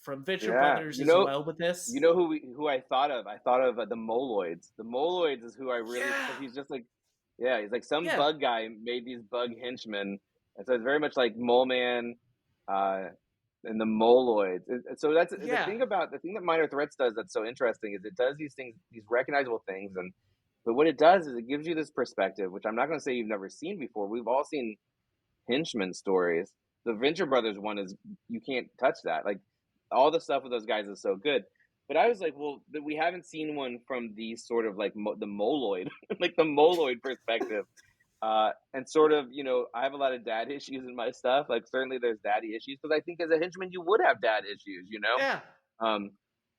from Venture yeah. Brothers as well with You this. know who I thought of? I thought of the Moloids. The Moloids is who I really because Yeah, he's just like, yeah, he's like some yeah, bug guy made these bug henchmen, and so it's very much like Mole Man, uh, and the Moloids. So that's yeah, the thing that Minor Threats does that's so interesting is it does these things, these recognizable things, and but what it does is it gives you this perspective, which I'm not going to say you've never seen before. We've all seen henchman stories. The Venture Brothers one is you can't touch that. Like all the stuff with those guys is so good. But I was like, well, we haven't seen one from the sort of like the Moloid, like the Moloid perspective. And sort of, I have a lot of dad issues in my stuff. Like certainly there's daddy issues because I think as a henchman you would have dad issues. yeah, Um,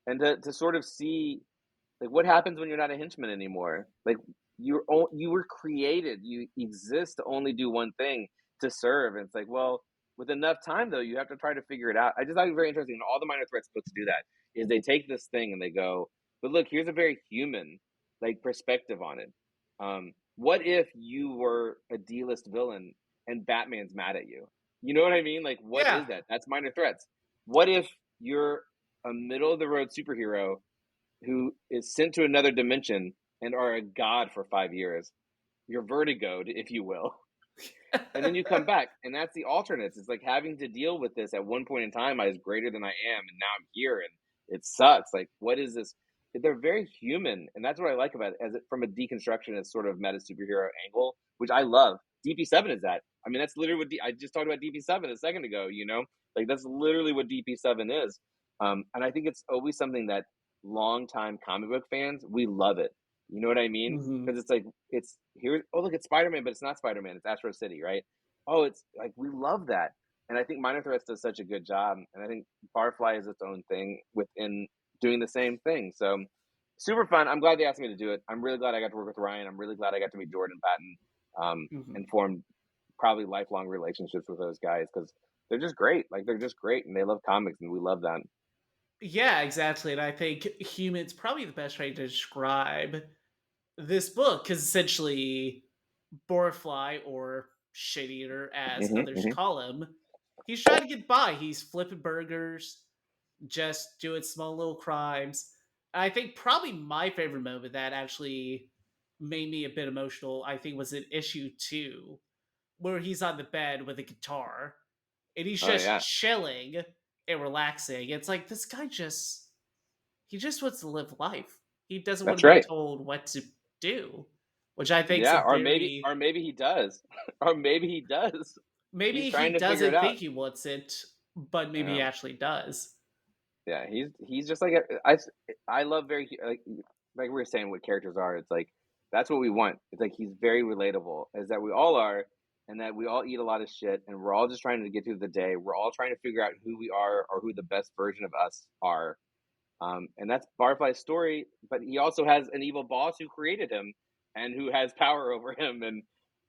and to sort of see like what happens when you're not a henchman anymore. Like you were created, you exist to only do one thing, to serve. And it's like, well, with enough time though, you have to try to figure it out. I just thought it was very interesting. And all the Minor Threats books do that. Is they take this thing and they go, but look, here's a very human like perspective on it. What if you were a D-list villain and Batman's mad at you? You know what I mean? Like, what yeah. is that? That's Minor Threats. What if you're a middle of the road superhero who is sent to another dimension and are a god for 5 years? You're vertigoed, if you will. And then you come back, and that's the alternates. It's like having to deal with this at one point in time. I was greater than I am, and now I'm here, and it sucks. Like, what is this? They're very human, and that's what I like about it. As it, from a deconstructionist sort of meta superhero angle, which I love. DP7 is that. I mean, that's literally what I just talked about DP7 a second ago. Like that's literally what DP7 is. And I think it's always something that longtime comic book fans we love it. You know what I mean? Hmm. Because it's like it's here. Oh, look, it's Spider-Man, but it's not Spider-Man. It's Astro City, right? Oh, it's like we love that, and I think Minor Threats does such a good job, and I think Barfly is its own thing within doing the same thing. So super fun. I'm glad they asked me to do it. I'm really glad I got to work with Ryan. I'm really glad I got to meet Jordan Patton, Hmm. and form probably lifelong relationships with those guys because they're just great. Like they're just great, and they love comics, and we love that. Yeah, exactly. And I think human's probably the best way to describe this book because essentially, Borfly or Shit Eater, as Hmm. others Hmm. call him, he's trying to get by. He's flipping burgers, just doing small little crimes. I think probably my favorite moment that actually made me a bit emotional, I think, was in issue 2, where he's on the bed with a guitar and he's Oh just yeah, chilling and relaxing. It's like this guy he just wants to live life. He doesn't want that's to be right. told what to do, which I think is a Yeah, or very maybe he does, or maybe he does. He's maybe he trying to figure it doesn't out. think he wants it, but maybe he Yeah. actually does. Yeah, he's just like I love very like we were saying what characters are. It's like that's what we want. It's like he's very relatable, is that we all are, and that we all eat a lot of shit, and we're all just trying to get through the day. We're all trying to figure out who we are or who the best version of us are. And that's Barfly's story. But he also has an evil boss who created him and who has power over him. And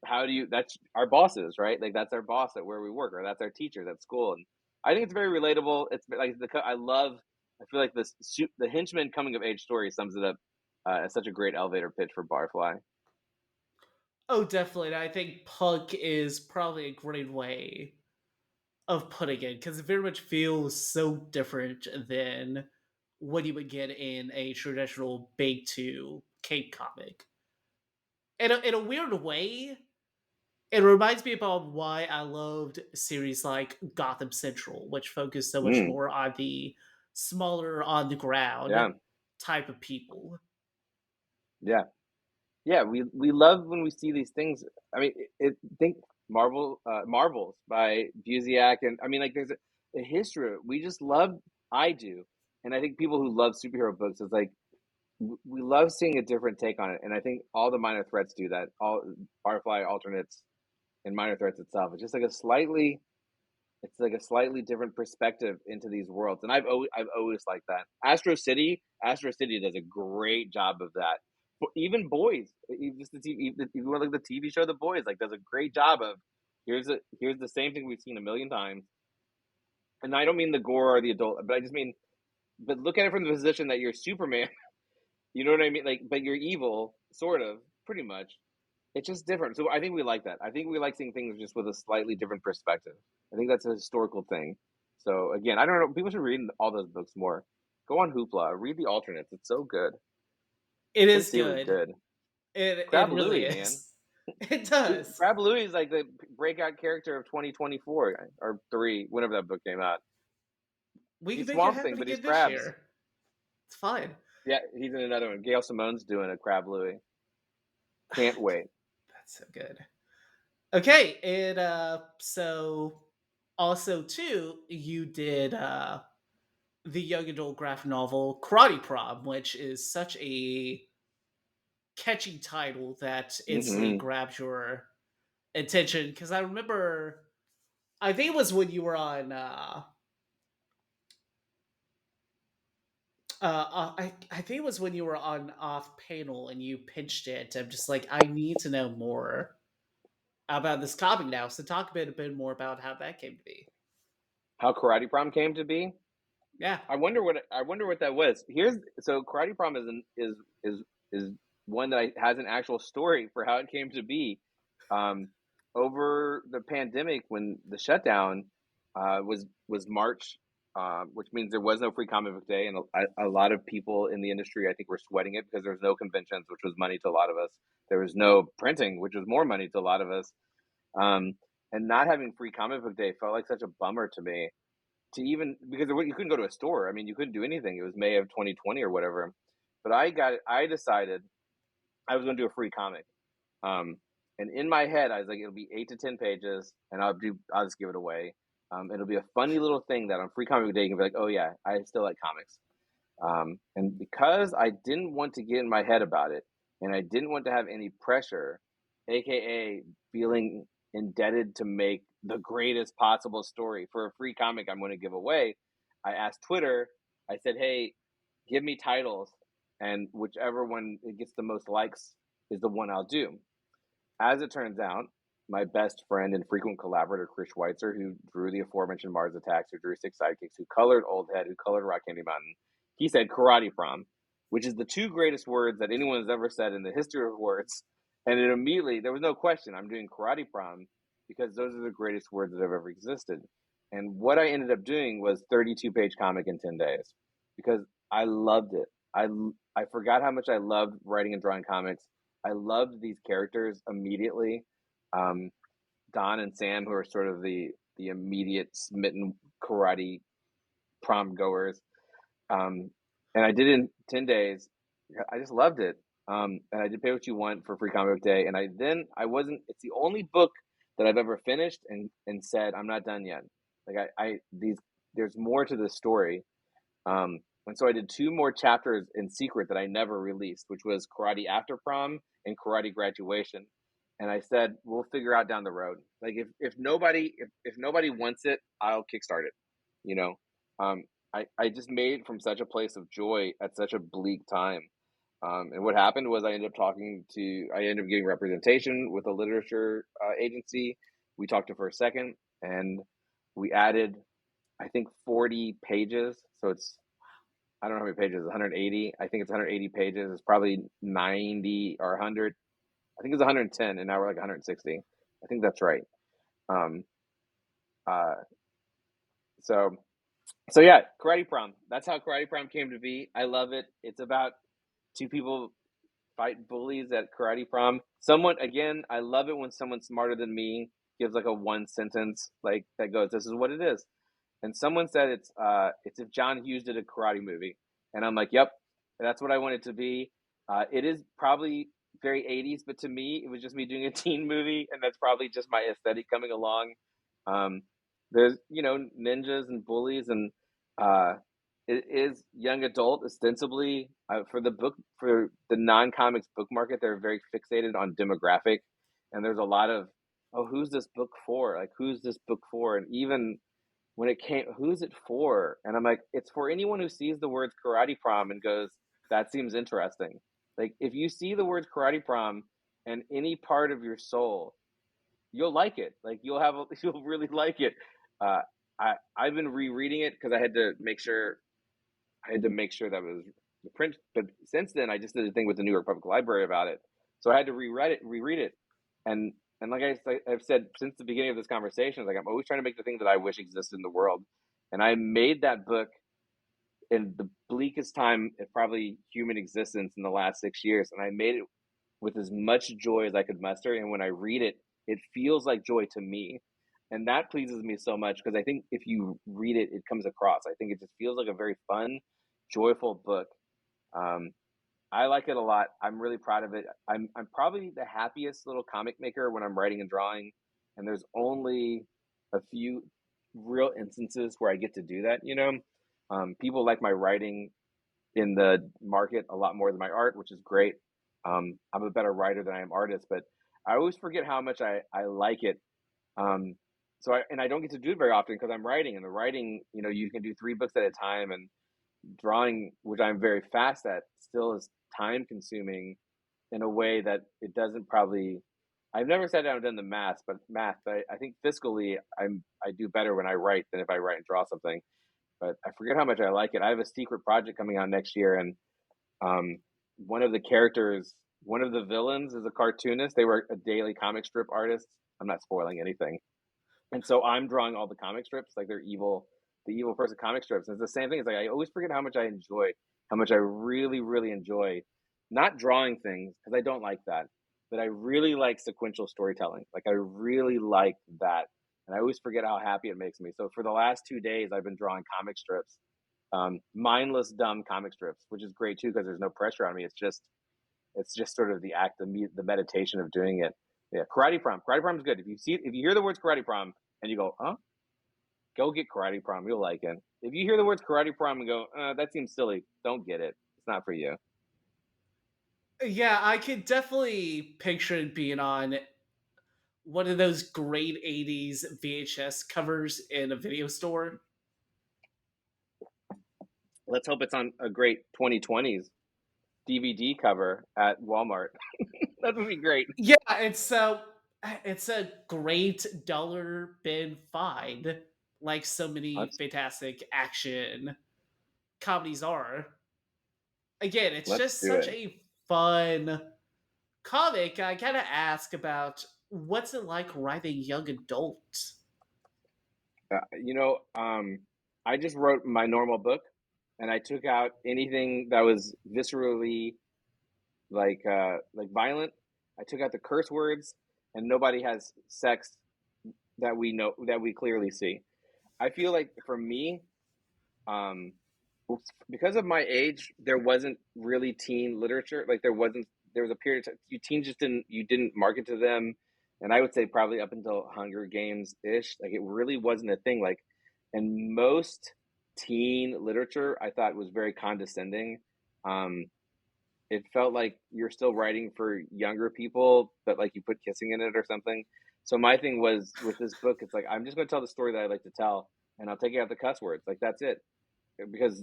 how do you? That's our bosses, right? Like that's our boss at where we work, or that's our teachers at school. And I think it's very relatable. It's like I love. I feel like the henchman coming of age story sums it up as such a great elevator pitch for Barfly. Oh, definitely. And I think punk is probably a great way of putting it because it very much feels so different than what you would get in a traditional Big Two Cape comic. In a weird way, it reminds me about why I loved series like Gotham Central, which focused so much Mm, more on the smaller, on the ground yeah, type of people. yeah. Yeah, we love when we see these things. I mean, think Marvels by Busiek, and I mean, like there's a history. We just love. I do, and I think people who love superhero books is like we love seeing a different take on it. And I think all the minor threats do that. All Firefly alternates and minor threats itself. It's like a slightly different perspective into these worlds, and I've always liked that. Astro City does a great job of that. But even Boys, even just the TV, if you want to look at the TV show, The Boys, like does a great job of here's the same thing we've seen a million times. And I don't mean the gore or the adult, but I just mean but look at it from the position that you're Superman. You know what I mean? Like, but you're evil, sort of, pretty much. It's just different. So I think we like that. I think we like seeing things just with a slightly different perspective. I think that's a historical thing. So again, I don't know. People should read all those books more. Go on Hoopla, read the alternates. It's so good. It Tim is Seeley's good. good. It Crab really Louie, man. is. It does. Crab Louie is like the breakout character of 2024 or three, whenever that book came out. We can He's make it Swamp happen Thing, but he's again this crabs. year. It's fine. Yeah, he's in another one. Gail Simone's doing a Crab Louie. Can't wait. That's so good. Okay, and so also too, you did the young adult graphic novel Karate Prom, which is such a catchy title that instantly Hmm. grabs your attention. Because I remember, I think it was when you were on. I think it was when you were on off panel and you pitched it. I'm just like, I need to know more about this comic now. So talk a bit more about how that came to be. How Karate Prom came to be? Yeah. I wonder what that was. Here's so Karate Prom is one that has an actual story for how it came to be. Um, Over the pandemic, when the shutdown was March, which means there was no free comic book day, and a lot of people in the industry I think were sweating it because there was no conventions, which was money to a lot of us. There was no printing, which was more money to a lot of us. Um, and not having free comic book day felt like such a bummer to me. To even because you couldn't go to a store. I mean, you couldn't do anything. It was May of 2020 or whatever. But I decided I was going to do a free comic. Um, and in my head, I was like, it'll be 8 to 10 pages, and I'll just give it away. It'll be a funny little thing that on Free Comic Book Day you can be like, oh yeah, I still like comics. And because I didn't want to get in my head about it, and I didn't want to have any pressure, aka feeling indebted to make the greatest possible story for a free comic I'm going to give away, I asked Twitter. I said, "Hey, give me titles, and whichever one it gets the most likes is the one I'll do." As it turns out, my best friend and frequent collaborator, Chris Schweitzer, who drew the aforementioned Mars Attacks, who drew Six Sidekicks, who colored Old Head, who colored Rock Candy Mountain, he said karate prom, which is the two greatest words that anyone has ever said in the history of words. And it immediately, there was no question, I'm doing karate prom because those are the greatest words that have ever existed. And what I ended up doing was 32-page comic in 10 days because I loved it. I forgot how much I loved writing and drawing comics. I loved these characters immediately. Um, Don and Sam, who are sort of the immediate smitten karate prom goers. Um, and I did it in 10 days. I just loved it. And I did Pay What You Want for Free Comic Book Day. And I wasn't, it's the only book that I've ever finished and said, I'm not done yet. Like there's more to this story. And so I did two more chapters in secret that I never released, which was Karate After Prom and Karate Graduation. And I said, we'll figure out down the road. Like if nobody wants it, I'll kickstart it. You know, I just made it from such a place of joy at such a bleak time. And what happened was I ended up getting representation with a literature agency. We talked to for a second, and we added, I think, 40 pages. So I don't know how many pages, 180. I think it's 180 pages. It's probably 90 or 100. I think it's 110, and now we're like 160. I think that's right. Um, uh, so so yeah, Karate Prom. That's how Karate Prom came to be. I love it. It's about two people fight bullies at Karate Prom. Someone, again, I love it when someone smarter than me gives like a one sentence like that goes, "This is what it is." And someone said it's if John Hughes did a karate movie, and I'm like, "Yep, that's what I want it to be." It is probably very 80s, but to me, it was just me doing a teen movie, and that's probably just my aesthetic coming along. Um, there's ninjas and bullies, and uh, it is young adult ostensibly. For the non-comics book market, they're very fixated on demographic, and there's a lot of, oh, who's this book for? Like, who's this book for? And even when it came, who's it for? And I'm like, it's for anyone who sees the words karate prom and goes, that seems interesting. Like, if you see the words karate prom and any part of your soul, you'll like it. Like, you'll really like it. Uh, I've been rereading it because I had to make sure that was the print. But since then, I just did a thing with the New York Public Library about it, so I had to reread it, and like I've said since the beginning of this conversation, like I'm always trying to make the thing that I wish existed in the world, and I made that book in the bleakest time of probably human existence in the last 6 years, and I made it with as much joy as I could muster. And when I read it, it feels like joy to me. And that pleases me so much because I think if you read it, it comes across. I think it just feels like a very fun, joyful book. Um, I like it a lot. I'm really proud of it. I'm probably the happiest little comic maker when I'm writing and drawing, and there's only a few real instances where I get to do that. People like my writing in the market a lot more than my art, which is great. I'm a better writer than I am artist, but I always forget how much I like it. Um, and I don't get to do it very often because I'm writing, and the writing, you can do 3 books at a time, and drawing, which I'm very fast at, still is time consuming in a way that it doesn't probably. I've never sat down and done the but I think fiscally I do better when I write than if I write and draw something. But I forget how much I like it. I have a secret project coming out next year, and um, one of the characters, one of the villains, is a cartoonist. They were a daily comic strip artist. I'm not spoiling anything, and so I'm drawing all the comic strips, like they're evil, the evil person comic strips. And it's the same thing. It's like I always forget how much I enjoy, how much I really, really enjoy not drawing things because I don't like that. but I really like sequential storytelling. Like I really like that, and I always forget how happy it makes me. So for the last 2 days, I've been drawing comic strips, mindless, dumb comic strips, which is great too because there's no pressure on me. It's just sort of the act, the meditation of doing it. Yeah, karate prom is good. If you hear the words karate prom and you go, huh? Go get karate prom. You'll like it. If you hear the words karate prom and go, that seems silly, don't get it. It's not for you. Yeah, I could definitely picture it being on one of those great 80s VHS covers in a video store. Let's hope it's on a great 2020s DVD cover at Walmart. That would be great. Yeah, it's a great dollar bin find, like so many Let's fantastic action comedies are. Again, it's let's just do such it. a fun comic. I gotta ask about what's it like writing young adult? You know, I just wrote my normal book, and I took out anything that was viscerally like violent. I took out the curse words, and nobody has sex that we know that we clearly see. I feel like for me, um, because of my age, there wasn't really teen literature. Like there was a period of time you teens just didn't market to them, and I would say probably up until Hunger Games ish, like it really wasn't a thing. Like, and most teen literature I thought was very condescending. Um, it felt like you're still writing for younger people, but like you put kissing in it or something. So my thing was with this book, it's like I'm just going to tell the story that I like to tell, and I'll take out the cuss words. Like that's it, because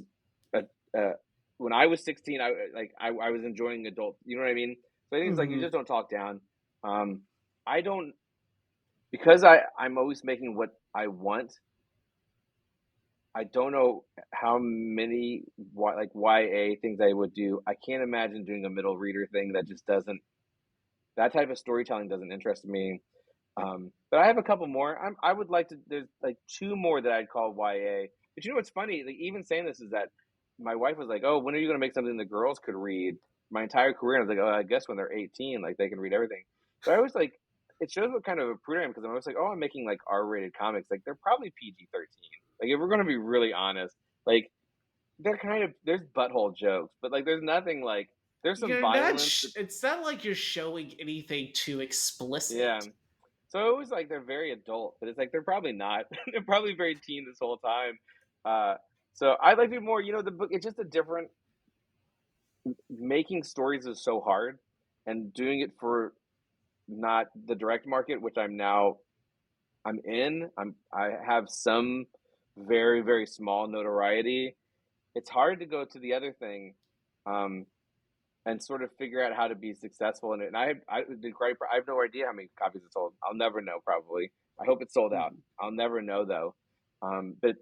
uh, uh, when I was 16, I was enjoying adult. You know what I mean? So I think it's like you Hmm. just don't talk down. I don't because I'm always making what I want. I don't know how many like YA things I would do. I can't imagine doing a middle reader thing that just doesn't. That type of storytelling doesn't interest me. But I have a couple more. I would like to. There's like two more that I'd call YA. But you know what's funny? Like even saying this is that my wife was like, "Oh, when are you going to make something the girls could read?" My entire career, and I was like, "Oh, I guess when they're 18, like they can read everything." But I was like, it shows what kind of a prude I am because I'm always like, "Oh, I'm making like R-rated comics. Like they're probably PG-13. Like if we're going to be really honest, like they're kind of there's butthole jokes, but like there's nothing like there's some You're not. violence. It's not like you're showing anything too Yeah, explicit. so it was like they're very adult, but it's like they're probably not. They're probably very teen this whole time. Uh, so I like it more. You know, the book. It's just a different. Making stories is so hard, and doing it for not the direct market, which I'm in. I have some very small notoriety. It's hard to go to the other thing, um, and sort of figure out how to be successful in it. And I did great. I have no idea how many copies it sold. I'll never know. Probably. I hope it's sold out. Mhm. I'll never know though. But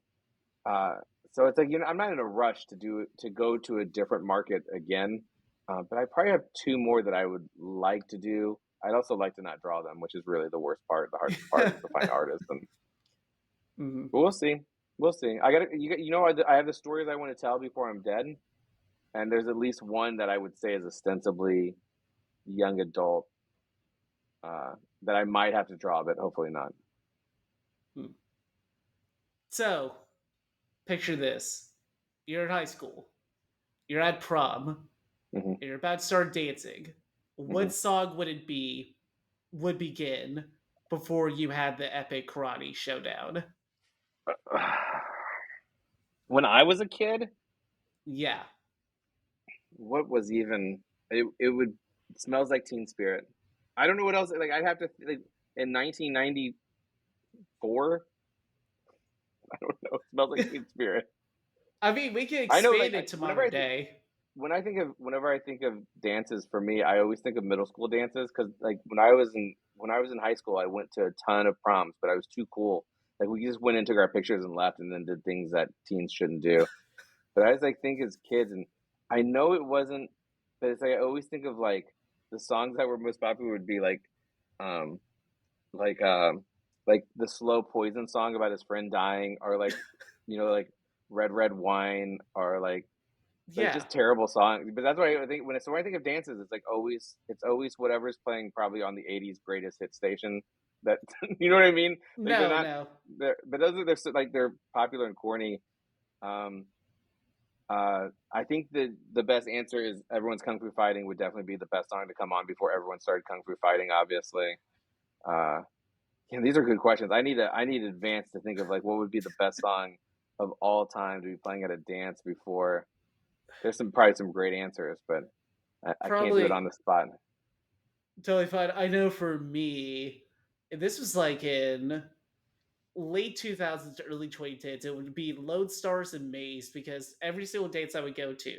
uh, so it's like I'm not in a rush to go to a different market again. But I probably have two more that I would like to do. I'd also like to not draw them, which is really the worst part. The hardest part is to find artists. Mhm. But we'll see. We'll see. I got to you know I have the stories I want to tell before I'm dead, and there's at least one that I would say is ostensibly young adult uh, that I might have to draw, but hopefully not. Hmm. So, picture this: you're in high school, you're at prom, Hmm. and you're about to start dancing. Hmm. What song would it be? Would begin before you had the epic karate showdown? When I was a kid, Yeah. what was even it would it smells like Teen Spirit. I don't know what else. Like I'd have to like in 1994. I don't know. It smells like Teen Spirit. I mean, we can I know. Like expand it to whenever modern day. whenever I think of dances for me, I always think of middle school dances because like when I was in high school, I went to a ton of proms, but I was too cool. Like we just went and took our pictures and left, and then did things that teens shouldn't do. But I was like think as kids, and I know it wasn't, but it's like I always think of like the songs that were most popular would be um, like like the slow Poison song about his friend dying, or like like Red Red Wine, or like Like Yeah. just terrible songs. But that's why I think when I think of dances, it's always whatever's playing probably on the '80s greatest hit station. That you know what I mean? Like they're No, not no. but those are they're popular and corny. Um, I think the best answer is everyone's Kung Fu Fighting would definitely be the best song to come on before everyone started Kung Fu Fighting. Obviously, uh, yeah, these are good questions. I need advance to think of like what would be the best song of all time to be playing at a dance before. There's probably some great answers, but I can't do it Probably on the spot. totally fine. I know for me, this was like in late 2000s to early 2010s. It would be Lodestars and Maze because every single dance I would go to,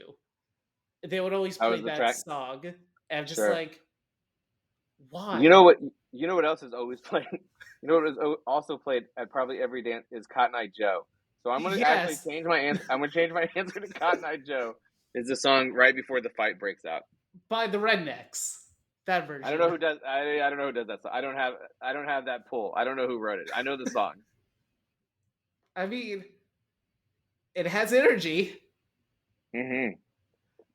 they would always How play was the that track? song. And I'm just Sure. like, You why? know what? You know what else is always played? You know what is also played at probably every dance is Cotton Eye Joe. So I'm gonna actually Yes, change my answer. I'm gonna change my answer to Cotton Eye Joe. Is the song right before the fight breaks out? by the Rednecks. That I don't know version. who does. I don't know who does that song. I don't have that pull. I don't know who wrote it. I know the song. I mean, it has energy. Hmm.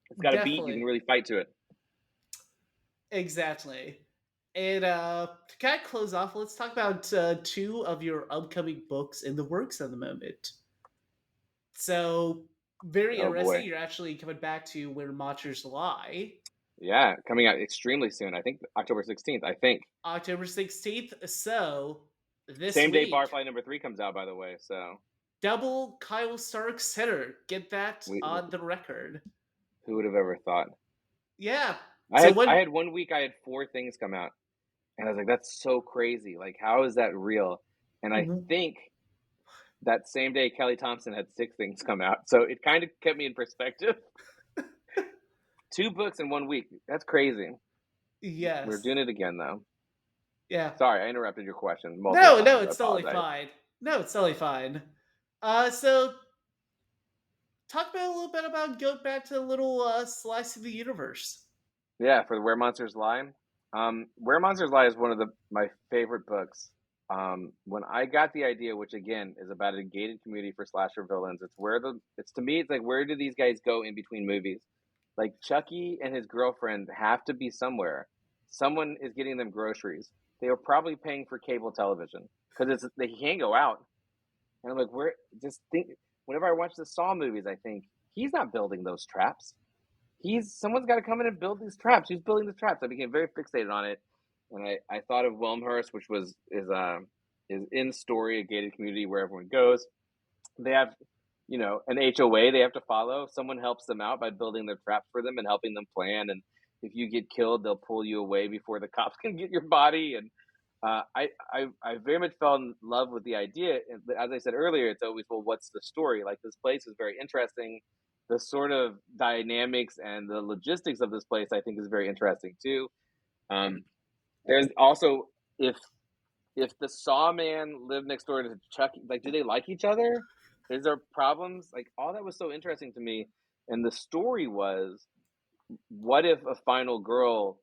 It's got a beat. You can Definitely. really fight to it. Exactly. And to kind of close off, let's talk about two of your upcoming books in the works at the moment. So, very Oh interesting. boy. You're actually coming back to Where Monsters Lie, Yeah, coming out extremely soon. I think October 16th. I think October 16th. So, this same day week, Barfly number 3 comes out. By the way, so double Kyle Stark's hitter. Get that we on the record. who would have ever thought? Yeah. So, I when. had 1 week. I had 4 things come out, and I was like, "That's so crazy! Like, how is that real?" And I Mhm. think that same day Kelly Thompson had 6 things come out, so it kind of kept me in perspective. 2 books in 1 week. That's crazy. We're Yes. doing it again, though. Yeah. Sorry, I interrupted your question multiple No, no, times. I it's totally apologize. fine. No, it's totally fine. So talk about a little bit about go back to the little slice of the universe. Yeah, for Where Monsters Lie. Where Monsters Lie is one of my favorite books. When I got the idea, which again is about a gated community for slasher villains, it's to me, it's like where do these guys go in between movies? Like Chucky and his girlfriend have to be somewhere. Someone is getting them groceries. They are probably paying for cable television because they can't go out. And I'm like, where? Just think. Whenever I watch the Saw movies, I think he's not building those traps. He's Someone's got to come in and build these traps. Who's building the traps? I became very fixated on it, and I thought of Wilmhurst, which is in Story, a gated community where everyone goes. They have an HOA they have to follow. Someone helps them out by building their traps for them and helping them plan. And if you get killed, they'll pull you away before the cops can get your body. And I very much fell in love with the idea. But as I said earlier, it's always, well, what's the story? Like this place is very interesting. The sort of dynamics and the logistics of this place, I think, is very interesting too. Um, there's also if the Sawman lived next door to Chucky, like, do they like each other? Is there problems? Like, all that was so interesting to me. And the story was, what if a final girl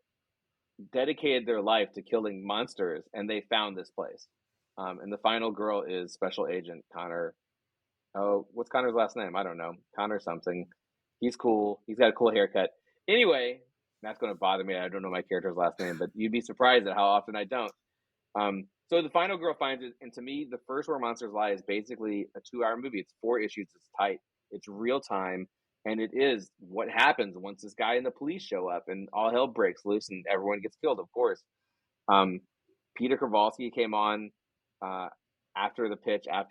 dedicated their life to killing monsters and they found this place? And the final girl is Special Agent Connor. Oh, what's Connor's last name? I don't know. Connor something. He's cool. He's got a cool haircut. Anyway, that's going to bother me. I don't know my character's last name, but you'd be surprised at how often I don't. So the final girl finds it, and to me, the first Where Monsters Lie is basically a 2-hour movie. It's 4 issues. It's tight. It's real time, and it is what happens once this guy and the police show up, and all hell breaks loose, and everyone gets killed. Of course, um, Peter Kowalski came on uh, after the pitch. I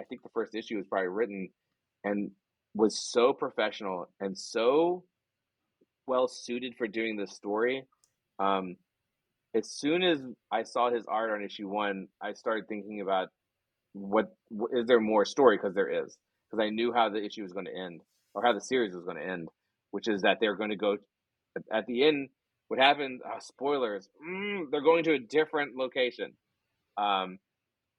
think the first issue was probably written, and was so professional and so well suited for doing this story. Um, as soon as I saw his art on issue 1, I started thinking about what is there more story, because there is, because I knew how the issue was going to end, or how the series was going to end, which is that they're going to go at the end. What happened? Spoilers. They're going to a different location. Um,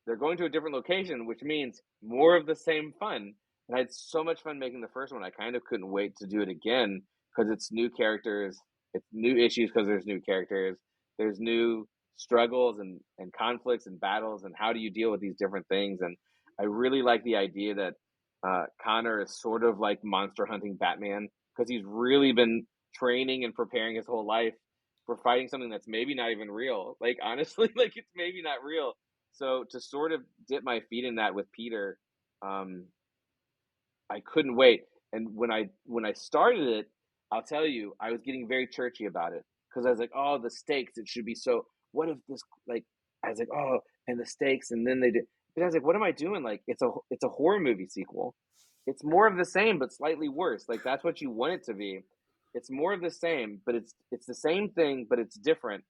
they're going to a different location, which means more of the same fun. And I had so much fun making the first one. I kind of couldn't wait to do it again because it's new characters, it's new issues because there's new characters, there's new struggles and conflicts and battles, and how do you deal with these different things. And I really like the idea that Connor is sort of like monster hunting Batman. because he's really been training and preparing his whole life for fighting something that's maybe not even real. Like honestly, like it's maybe not real. So to sort of dip my feet in that with Peter, um, I couldn't wait. And when I started it, I'll tell you, I was getting very churchy about it because I was like, oh, the stakes. It should be so. What if this like? I was like, oh, and the stakes, and then they did. But I was like, what am I doing? Like, it's a horror movie sequel. It's more of the same, but slightly worse. Like that's what you want it to be. It's more of the same, but it's the same thing, but it's different,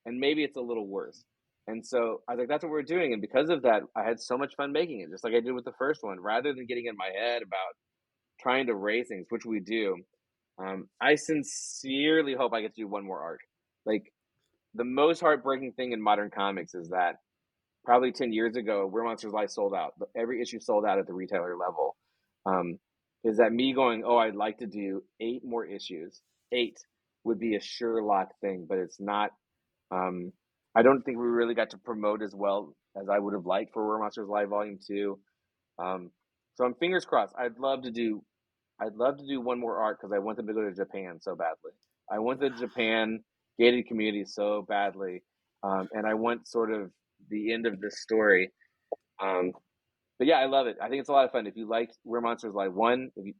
and maybe it's a little worse. And so I was like, that's what we're doing. And because of that, I had so much fun making it, just like I did with the first one. Rather than getting in my head about trying to raise things, which we do, I sincerely hope I get to do one more arc. Like the most heartbreaking thing in modern comics is that probably 10 years ago, Where Monsters Lie sold out. Every issue sold out at the retailer level. Um, is that me going, oh, I'd like to do 8 more issues. 8 would be a sure lock thing, but it's not. Um, I don't think we really got to promote as well as I would have liked for Where Monsters Lie Volume 2. So I'm fingers crossed. I'd love to do one more arc because I want them to go to Japan so badly. I want the Japan gated community so badly, and I want sort of the end of this story. Um, but yeah, I love it. I think it's a lot of fun. If you like Where Monsters Lie one, if you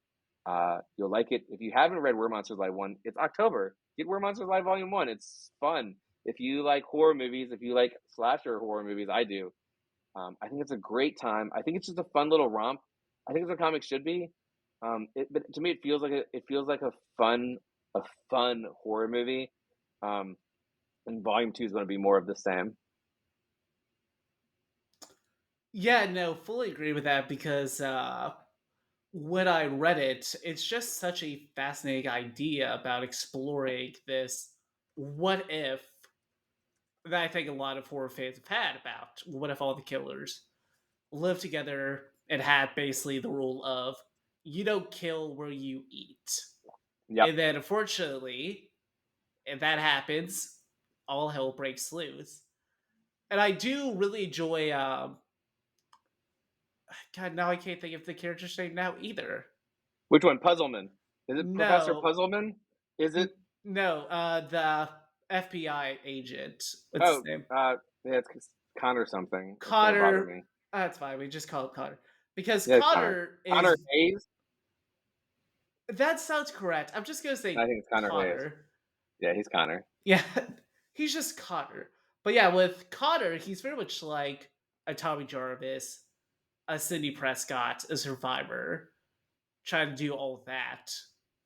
you'll like it. If you haven't read Where Monsters Lie one, it's October. Get Where Monsters Lie Volume one. It's fun. If you like horror movies, if you like slasher horror movies, I do. I think it's a great time. I think it's just a fun little romp. I think it's what comics should be. But to me, it feels like a fun horror movie. Um, and Volume Two is going to be more of the same. Yeah, no, fully agree with that because when I read it, it's just such a fascinating idea about exploring this what if that I think a lot of horror fans have had about what if all the killers lived together and had basically the rule of you don't kill where you eat. Yep. And then unfortunately, if that happens, all hell breaks loose. And I do really enjoy God, now I can't think of the character's name now either. Which one? Puzzleman. Is it Professor No, Puzzleman? Is it? no, the FBI agent. What's his Oh, name? yeah, it's Connor something. That's gonna bother Connor. me. That's fine. We just call it Connor because Yeah, it's Connor. Connor Connor is. Hayes. That sounds correct. I'm just gonna I say think it's Connor Hayes. Connor. Yeah, he's Connor. Yeah, he's just Connor. But yeah, with Connor, he's very much like a Tommy Jarvis, a Cindy Prescott, a Survivor, trying to do all of that.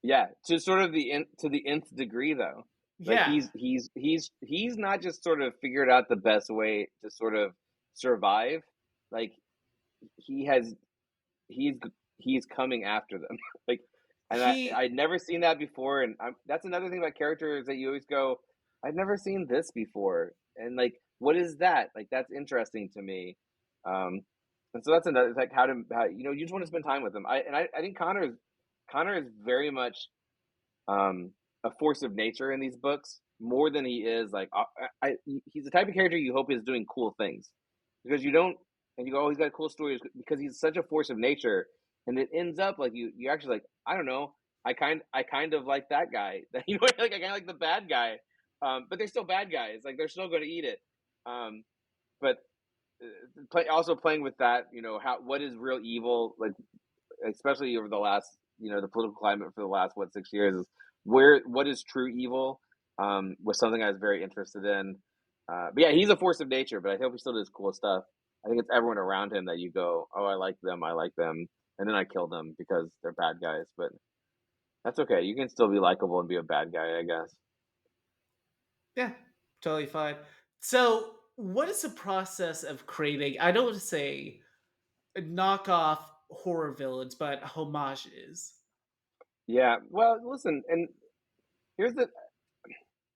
Yeah, to sort of to the nth degree though. Like Yeah, he's not just sort of figured out the best way to sort of survive. Like he has he's he's coming after them. Like, and he I'd never seen that before. And that's another thing about characters that you always go, I've never seen this before. And like, what is that? Like that's interesting to me. Um, and so that's another. It's like how you just want to spend time with them. I think Connor is very much a force of nature in these books more than he is like he's the type of character you hope is doing cool things because you don't and you go, oh, he's got cool stories because he's such a force of nature, and it ends up like you actually like, I don't know, I kind of like that guy. Like I kind of like the bad guy, but they're still bad guys. Like they're still going to eat it. But also playing with that, how what is real evil, like especially over the last, the political climate for the last 6 years is what is true evil, was something I was very interested in. But yeah, he's a force of nature, but I hope he still does cool stuff. I think it's everyone around him that you go, oh, I like them, and then I kill them because they're bad guys. But that's okay. You can still be likable and be a bad guy, I guess. yeah, totally fine. So, what is the process of creating? I don't want to say knockoff horror villains, but homages. Yeah. Well, listen, and here's the.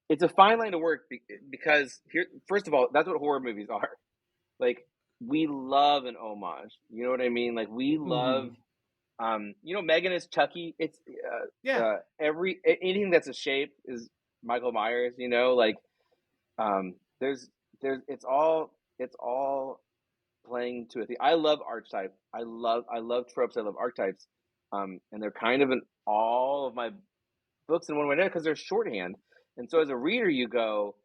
It's a fine line to work because here, first of all, that's what horror movies are. Like we love an homage. You know what I mean? Like we love, Hmm. Megan is Chucky. It's Yeah, anything that's a shape is Michael Myers. Like there's it's all playing to a thing. I love archetype. I love tropes. I love archetypes. and they're kind of in all of my books in one way or another because they're shorthand. And so as a reader, you go,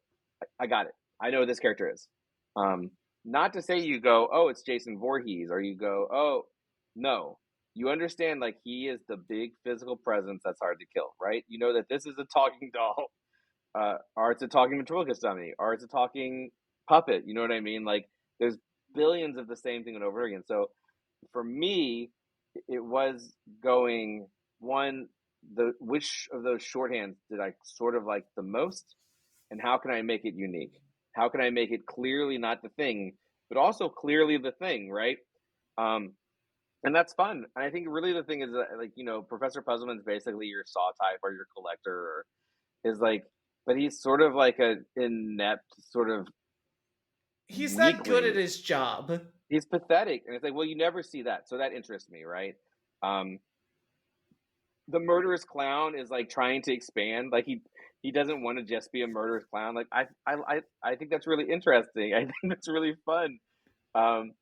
I got it. I know who this character is. Um, Not to say you go, oh, it's Jason Voorhees, or you go, oh, no. You understand, like, he is the big physical presence that's hard to kill, right? You know that this is a talking doll, or it's a talking ventriloquist dummy, or it's a talking puppet. You know what I mean? Like, there's billions of the same thing and over again. So for me, it was going one, the which of those shorthands did I sort of like the most, and how can I make it unique? How can I make it clearly not the thing, but also clearly the thing, right? Um, and that's fun. And I think really the thing is that, like, Professor Puzzleman's basically your saw type or your collector, or is like, but he's sort of like a inept, sort of He's not good at weakling. his job. He's pathetic, and it's like, well, you never see that, so that interests me, right? Um, the murderous clown is like trying to expand, like he doesn't want to just be a murderous clown. Like I think that's really interesting. I think that's really fun. Um,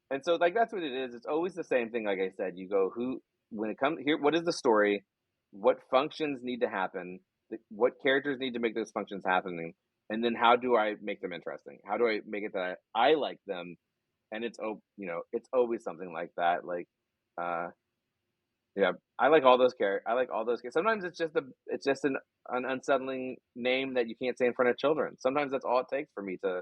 and so like that's what it is. It's always the same thing. Like I said, you go who when it comes here. What is the story? What functions need to happen? What characters need to make those functions happening? And then how do I make them interesting? How do I make it that I like them? And it's always something like that. Like, uh, yeah, I like all those characters. I like all those. Sometimes it's just an unsettling name that you can't say in front of children. Sometimes that's all it takes for me to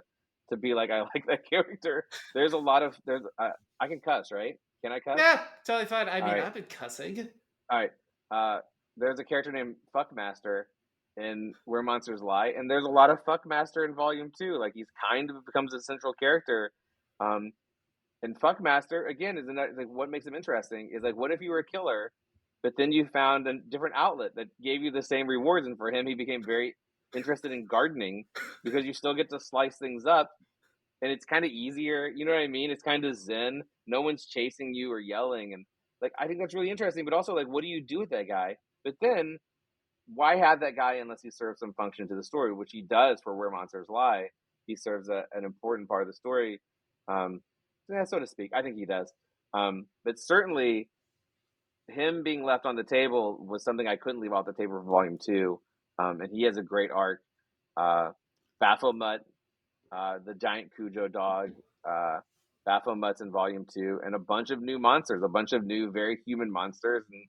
be like, I like that character. There's a lot of there's I can cuss, right? Can I cuss? Yeah, totally fine. I All mean, right, I've been cussing. all right. There's a character named Fuckmaster in Where Monsters Lie, and there's a lot of Fuckmaster in Volume Two. Like he's kind of becomes a central character. Um, and Fuckmaster again is another, like what makes him interesting is like what if you were a killer, but then you found a different outlet that gave you the same rewards, and for him he became very interested in gardening because you still get to slice things up, and it's kind of easier. You know what I mean? It's kind of zen. No one's chasing you or yelling, and like I think that's really interesting. But also like, what do you do with that guy? But then why have that guy unless he serves some function to the story, which he does for Where Monsters Lie. He serves an important part of the story, um, yeah, so to speak. I think he does. But certainly, him being left on the table was something I couldn't leave off the table for Volume Two. And he has a great arc. Uh, Baphomet, the giant Cujo dog, uh, Baphomet's in Volume Two, and a bunch of new monsters, a bunch of new, very human monsters, and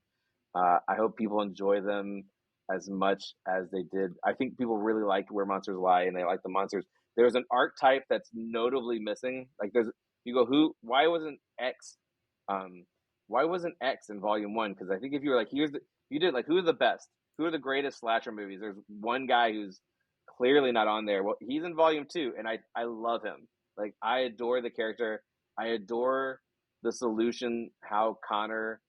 I hope people enjoy them as much as they did. I think people really liked Where Monsters Lie, and they like the monsters. There's an archetype that's notably missing. Like there's, you go, who? Um, why wasn't X in Volume One? Because I think if you were like, you did like, who are the best? Who are the greatest slasher movies? There's one guy who's clearly not on there. Well, he's in Volume Two, and I love him. Like I adore the character. I adore the solution, how Connor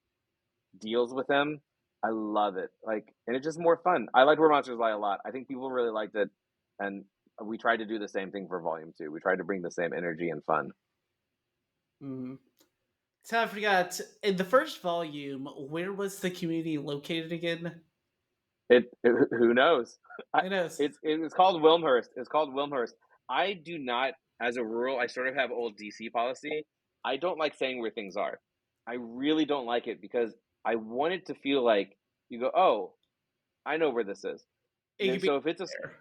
deals with them. I love it. Like, and it's just more fun. I liked Where Monsters Lie a lot. I think people really liked it, and we tried to do the same thing for Volume Two. We tried to bring the same energy and fun. Mm. So I forgot, in the first volume, where was the community located again? Who knows? I, Who knows? it's called Wilmhurst. It's called Wilmhurst. I do not, as a rule, I sort of have old DC policy. I don't like saying where things are. I really don't like it because I want it to feel like you go, oh, I know where this is. It could And be so if it's a there.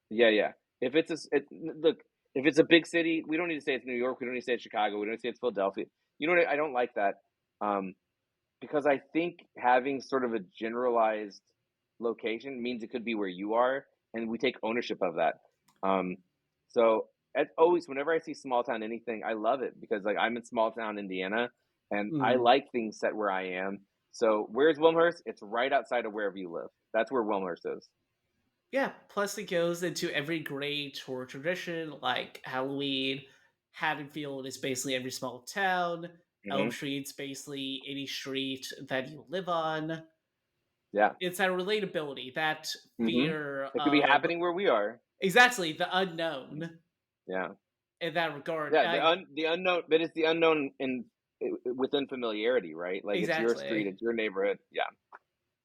Yeah, yeah. If it's look, if it's a big city, we don't need to say it's New York. We don't need to say it's Chicago. We don't need to say it's Philadelphia. You know what? I don't like that, um, because I think having sort of a generalized location means it could be where you are, and we take ownership of that. Um, so always, whenever I see small town anything, I love it because like I'm in small town Indiana, and I Mm. like things set where I am. So where's Wilmhurst? It's right outside of wherever you live. That's where Wilmhurst is. Yeah, plus it goes into every great horror tradition, like Halloween. Haddonfield is basically every small town. Elm Hmm. Street's basically any street that you live on. Yeah. It's that relatability, that Hmm. fear It could be of happening where we are. exactly the unknown Yeah, in that regard. yeah. I The unknown, but it's the unknown in within familiarity, right? Like it's your street, exactly. it's your neighborhood. Yeah,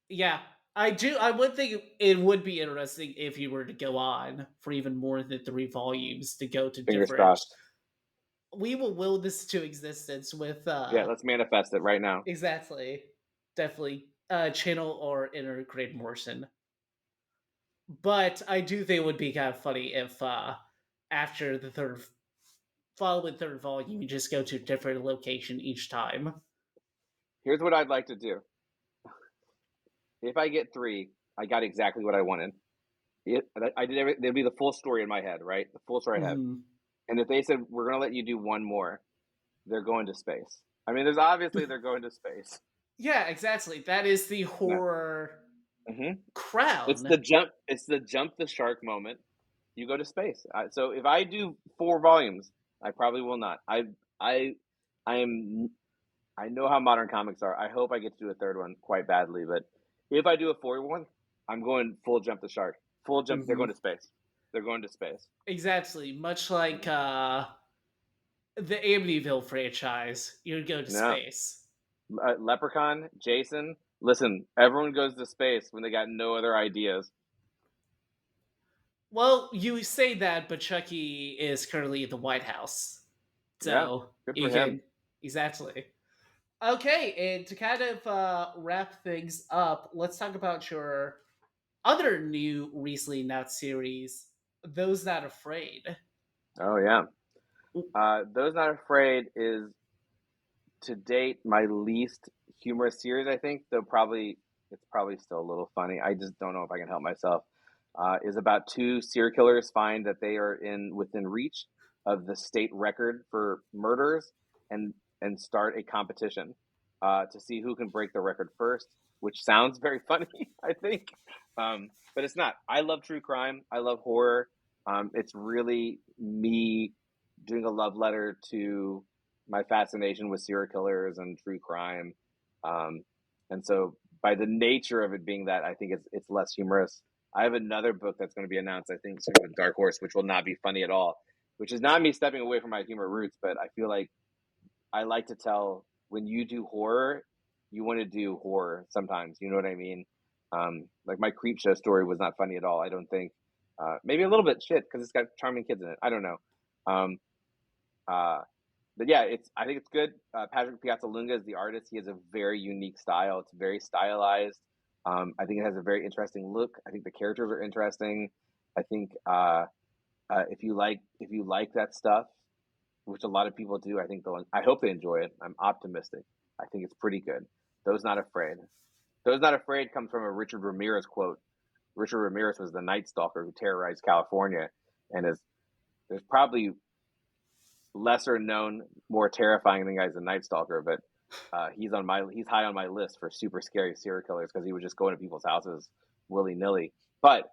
Yeah. I do. I would think it would be interesting if you were to go on for even more than 3 volumes to go to fingers different. crossed. We will will this to existence with Yeah, let's manifest it right now. exactly. definitely channel or integrate Morrison. But I do think it would be kind of funny if after the following third volume, you just go to a different location each time. Here's what I'd like to do. If I get three, I got exactly what I wanted. I did there'd be the full story in my head, right? The full story I have. Mhm. And if they said we're gonna let you do one more, they're going to space. I mean, there's obviously they're going to space. Yeah, exactly. That is the No. horror Hmm. crown. It's the jump the shark moment. You go to space. So if I do 4 volumes, I probably will not. I I am I know how modern comics are. I hope I get to do a third one quite badly, but if I do a fourth one, I'm going full jump the shark. Full jump. They're Hmm. going to space. They're going to space. Exactly. Much like Mhm. the Amityville franchise, you would go to No, space. Leprechaun, Jason. Listen, everyone goes to space when they got no other ideas. Well, you say that, but Chucky is currently at the White House. Yeah, So good you for him. can. Exactly. Okay, and to kind of wrap things up, let's talk about your other new recently announced series, Those Not Afraid. Oh yeah. Those Not Afraid is to date my least humorous series. I think, though probably it's probably still a little funny. I just don't know if I can help myself. Is about two serial killers find that they are in within reach of the state record for murders and and start a competition to see who can break the record first. Which sounds very funny, I think, but it's not. I love true crime. I love horror. It's really me doing a love letter to my fascination with serial killers and true crime. Um, and so, by the nature of it being that, I think it's less humorous. I have another book that's going to be announced, I think, soon with Dark Horse, which will not be funny at all. Which is not me stepping away from my humor roots, but I feel like I like to tell when you do horror, you want to do horror sometimes. You know what I mean? Like my creep show story was not funny at all. I don't think. Maybe a little bit shit because it's got charming kids in it. I don't know. Um, uh, but yeah, it's. I think it's good. Patrick Piazzalunga is the artist. He has a very unique style. It's very stylized. I think it has a very interesting look. I think the characters are interesting. I think if you like that stuff, which a lot of people do, I think they'll. I hope they enjoy it. I'm optimistic. I think it's pretty good. Those Not Afraid. Those Not Afraid comes from a Richard Ramirez quote. Richard Ramirez was the Night Stalker who terrorized California, and is there's probably lesser known, more terrifying than guy's the Night Stalker, but he's high on my list for super scary serial killers because he would just go into people's houses willy nilly. But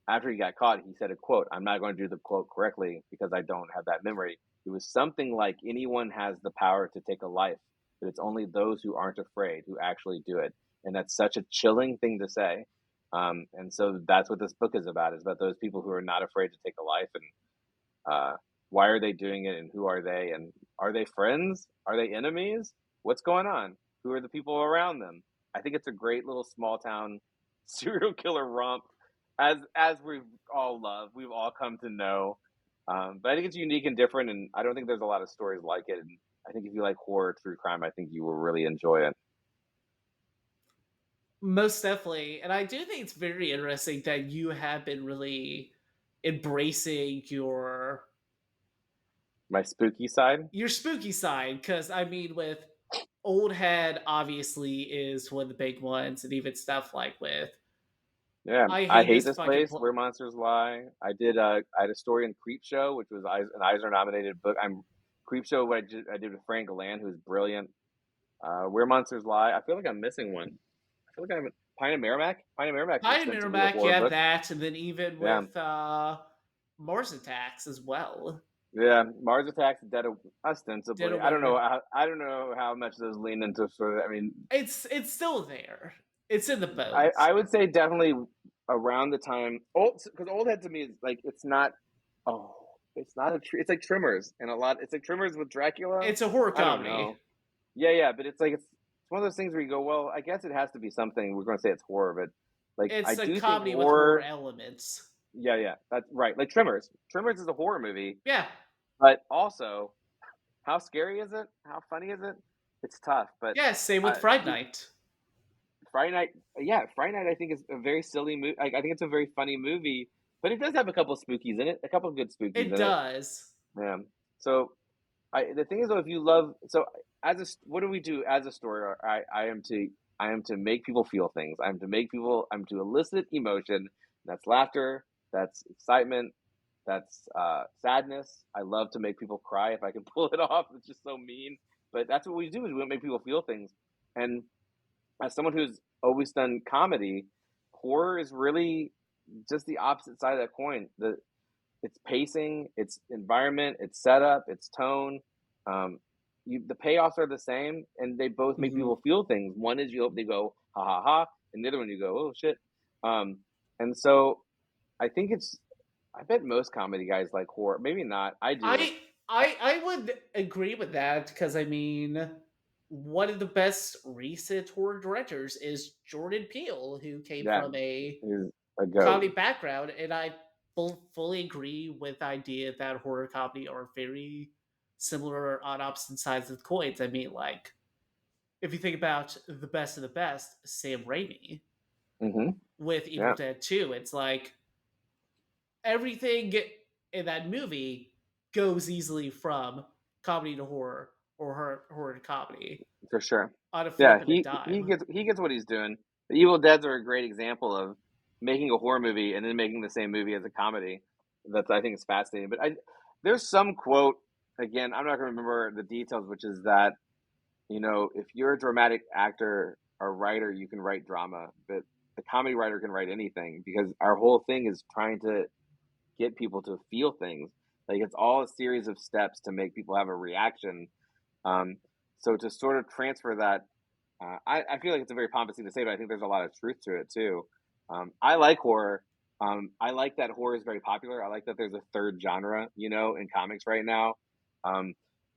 after he got caught, he said a quote. I'm not going to do the quote correctly because I don't have that memory. It was something like anyone has the power to take a life, but it's only those who aren't afraid who actually do it. And that's such a chilling thing to say. And so that's what this book is about. Is about those people who are not afraid to take a life, and why are they doing it, and who are they, and are they friends? Are they enemies? What's going on? Who are the people around them? I think it's a great little small town serial killer romp, as we've all loved, we've all come to know. But I think it's unique and different, and I don't think there's a lot of stories like it. And I think if you like horror, true crime, I think you will really enjoy it. Most definitely. And I do think it's very interesting that you have been really embracing My spooky side. your spooky side. Because, I mean, with Old Head, obviously, is one of the big ones, and even stuff like with Yeah, I I Hate hate This this Fucking place Place. where monsters lie. I had a story in Creep Show, which was an Eisner nominated book. I'm Creep Show. What I did with Frank Galan, who's brilliant. Where monsters lie. I feel like I'm missing one. I feel like I'm Pine and Merrimack. Pine and Merrimack's Pine and ostensibly a Miramac, you horror have book. that, and then even Yeah, with Mars Attacks as well. yeah. Mars Attacks, Dead Dead ostensibly. of Winter. I don't know how much those lean into sort of. I mean, It's still there. It's in the I bones. would say definitely around the time old because old head to me is like it's not. Oh, it's not a tree. It's like Trimmers and a lot. It's like Trimmers with Dracula. It's a horror I don't comedy. know. Yeah, yeah, but it's like it's one of those things where you go, well, I guess it has to be something. We're going to say it's horror, but like I It's a do think comedy with horror horror. elements. Yeah, yeah, that's right. Like Trimmers. Trimmers is a horror movie, Yeah. but also how scary is it? How funny is it? It's tough, but Yeah, same with uh, Friday the, Night. Friday Night, yeah, Friday Night I think is a very silly movie. Like, I think it's a very funny movie, but it does have a couple spookies in it, a couple good spookies It in it. does. Yeah. So the thing is though, if you love, so what do we do as a story? I am to make people feel things. I'm to elicit emotion. That's laughter. That's excitement. That's sadness. I love to make people cry if I can pull it off. It's just so mean, but that's what we do is we make people feel things. And as someone who's always done comedy, horror is really just the opposite side of that coin. It's pacing, it's environment, it's setup, it's tone. Um, the payoffs are the same, and they both make Hmm. people feel things. One is you hope they go ha ha ha, and the other one you go oh shit. Um, and so I think it's. I bet most comedy guys like horror. Maybe not. I do. I would agree with that because I mean, one of the best recent horror directors is Jordan Peele, who came Yeah, from a he's a goat. comedy background, and I fully agree with the idea that horror comedy are very similar on opposite sides of the coins. I mean, like if you think about the best of the best, Sam Raimi Hmm. with Evil Yeah, Dead 2, it's like everything in that movie goes easily from comedy to horror or horror to comedy for sure. on a Yeah, flip of a dime. he gets what he's doing. The Evil Dead's are a great example of making a horror movie and then making the same movie as a comedy. That's I think is fascinating. But there's some quote again. I'm not going to remember the details, which is that if you're a dramatic actor or writer, you can write drama, but the comedy writer can write anything because our whole thing is trying to get people to feel things. Like it's all a series of steps to make people have a reaction. Um, so to sort of transfer that, I feel like it's a very pompous thing to say, but I think there's a lot of truth to it too. I like horror. I like that horror is very popular. I like that there's a third genre, in comics right now. Um,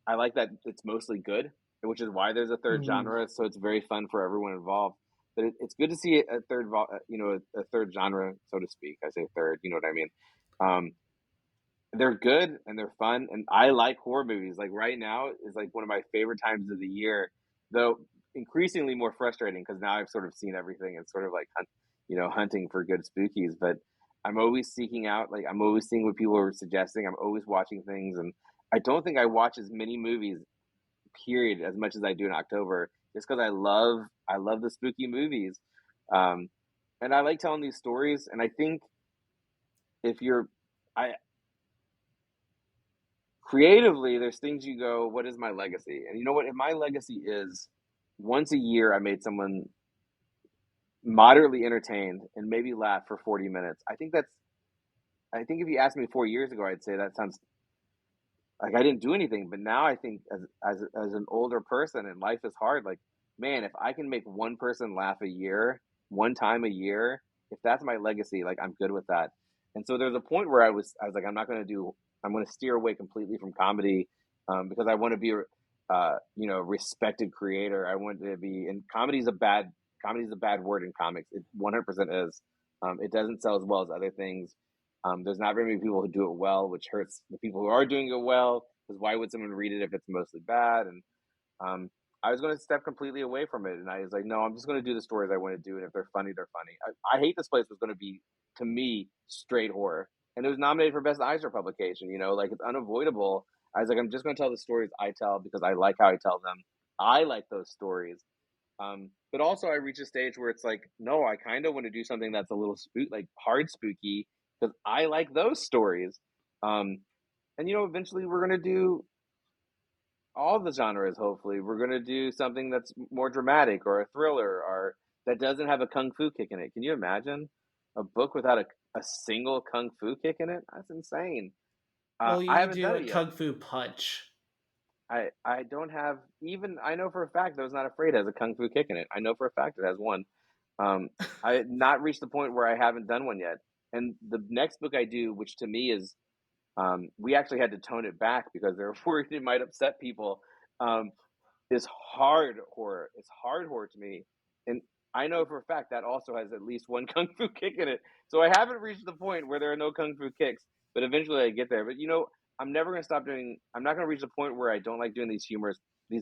I like that it's mostly good, which is why there's a third Mhm. genre. So it's very fun for everyone involved. But it's good to see a third, a third genre, so to speak. I say third, you know what I mean? Um, they're good and they're fun, and I like horror movies. Like right now is like one of my favorite times of the year, though increasingly more frustrating because now I've sort of seen everything and sort of like hunting for good spookies. But I'm always seeking out, like I'm always seeing what people are suggesting. I'm always watching things, and I don't think I watch as many movies, period, as much as I do in October, just because I love the spooky movies, um, and I like telling these stories. And I think if you're I creatively, there's things you go, what is my legacy? And you know what? If my legacy is once a year, I made someone moderately entertained and maybe laugh for 40 minutes. I think if you asked me 4 years ago, I'd say that sounds like I didn't do anything. But now I think as an older person and life is hard, like, man, if I can make one person laugh a year, one time a year, if that's my legacy, like I'm good with that. And so there's a point where I was like, I'm going to steer away completely from comedy, because I want to be, respected creator. I want to be, and comedy is a bad word in comics. It 100% is. It doesn't sell as well as other things. There's not very many people who do it well, which hurts the people who are doing it well. Because why would someone read it if it's mostly bad? And um, I was going to step completely away from it, and I was like, no, I'm just going to do the stories I want to do, and if they're funny, they're funny. I hate this place was going to be, to me, straight horror, and it was nominated for best Eisner publication. Like it's unavoidable. I was like, I'm just going to tell the stories I tell because I like how I tell them. I like those stories. But also, I reach a stage where it's like, no, I kind of want to do something that's a little like hard spooky because I like those stories. Um, and eventually we're gonna do all the genres. Hopefully, we're gonna do something that's more dramatic or a thriller or that doesn't have a kung fu kick in it. Can you imagine a book without a single kung fu kick in it? That's insane. Well, I you haven't do done a it yet. kung fu punch. I don't have even. I know for a fact that was Not Afraid has a kung fu kick in it. I know for a fact it has one. Um, I had not reached the point where I haven't done one yet. And the next book I do, which to me is, we actually had to tone it back because they were worried it might upset people. Um, is hard horror. It's hard horror to me, and I know for a fact that also has at least one kung fu kick in it. So I haven't reached the point where there are no kung fu kicks, but eventually I get there. But I'm never gonna stop doing. I'm not gonna reach the point where I don't like doing these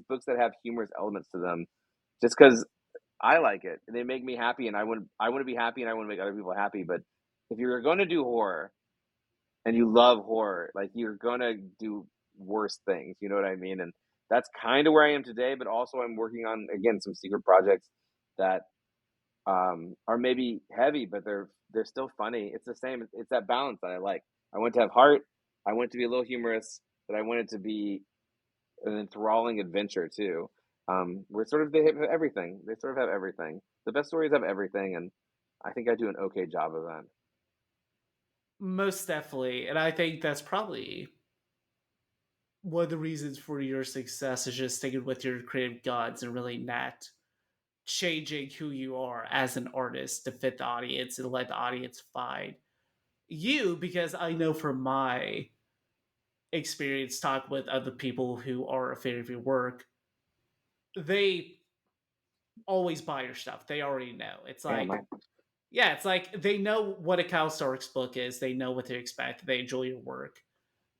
books that have humorous elements to them, just because. I like it. They make me happy, and I want to be happy, and I want to make other people happy. But if you're going to do horror and you love horror, like you're going to do worse things. You know what I mean? And that's kind of where I am today. But also, I'm working on again some secret projects that are maybe heavy, but they're still funny. It's the same. It's that balance that I like. I want to have heart. I want it to be a little humorous, but I want it to be an enthralling adventure too. Where sort of they have everything. They sort of have everything. The best stories have everything, and I think I do an okay job of that. Most definitely. And I think that's probably one of the reasons for your success is just sticking with your creative gods and really not changing who you are as an artist to fit the audience and let the audience find you. Because I know from my experience, talk with other people who are a fan of your work, they always buy your stuff. They already know. It's Yeah, like, yeah, it's like they know what a Kyle Starks book is. They know what to expect. They enjoy your work,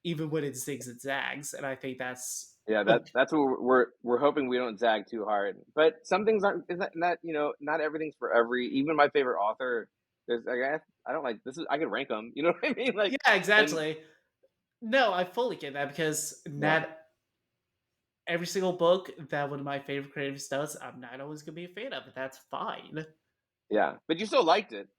even when it zigs and zags. And I think that's yeah. a, That's what we're hoping we don't zag too hard. But some things aren't. Is not not everything's for every. Even my favorite author. There's like I don't like this is I could rank them. You know what I mean? Like yeah, and exactly. No, I fully get that because yeah. not every single book that one of my favorite creatives does, I'm not always gonna be a fan of, but that's fine. Yeah, but you still liked it.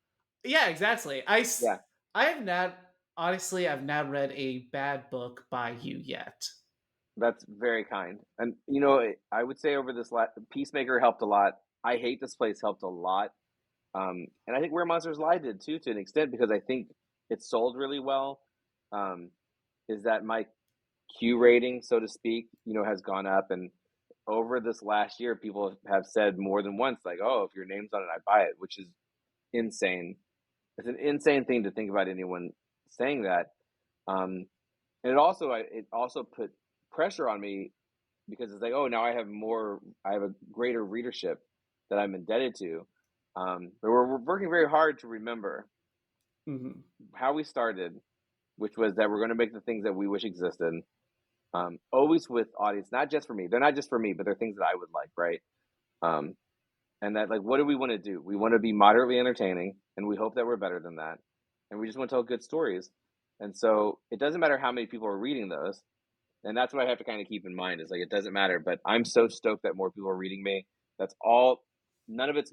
Yeah, exactly. Yeah, I have not honestly, I've not read a bad book by you yet. that's very kind. And I would say over this Peacemaker helped a lot. I Hate This Place helped a lot. And I think Where Monsters Lie did too, to an extent, because I think it sold really well. Um, is that my Q rating, so to speak, has gone up, and over this last year, people have said more than once, like, "Oh, if your name's on it, I buy it," which is insane. It's an insane thing to think about anyone saying that. Um, and it also put pressure on me because it's like, oh, now I have a greater readership that I'm indebted to. But we're working very hard to remember Mhm. how we started, which was that we're going to make the things that we wish existed. Always with audience, not just for me. They're not just for me, but they're things that I would like, right? Um, and that, like, what do we want to do? We want to be moderately entertaining, and we hope that we're better than that. And we just want to tell good stories. And so it doesn't matter how many people are reading those. And that's what I have to kind of keep in mind is like, it doesn't matter, but I'm so stoked that more people are reading me. That's all. None of it's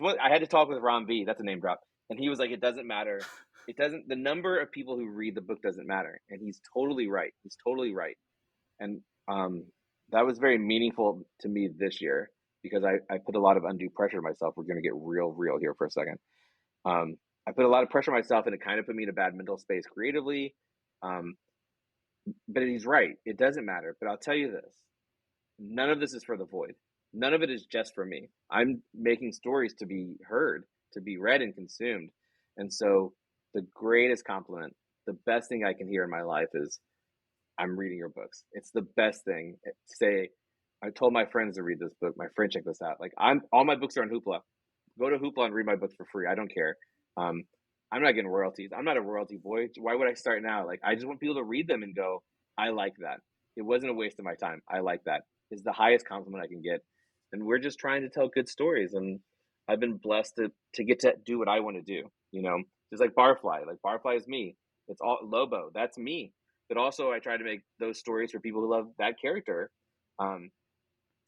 what I had to talk with Ron B. That's a name drop. And he was like, it doesn't matter. The number of people who read the book doesn't matter. And he's totally right. He's totally right. And that was very meaningful to me this year because I put a lot of undue pressure on myself. We're going to get real here for a second. Um, I put a lot of pressure on myself, and it kind of put me in a bad mental space creatively. Um, but he's right. It doesn't matter. But I'll tell you this: none of this is for the void. None of it is just for me. I'm making stories to be heard, to be read and consumed. And so, the greatest compliment, the best thing I can hear in my life is I'm reading your books. It's the best thing. Say, I told my friends to read this book. My friend, check this out. Like I'm, all my books are on Hoopla. Go to Hoopla and read my books for free. I don't care. Um, I'm not getting royalties. I'm not a royalty boy. Why would I start now? Like I just want people to read them and go, I like that. It wasn't a waste of my time. I like that. It's the highest compliment I can get. And we're just trying to tell good stories. And I've been blessed to get to do what I want to do. Just like Barfly. Like Barfly is me. It's all Lobo. That's me. But also, I try to make those stories for people who love that character. Um,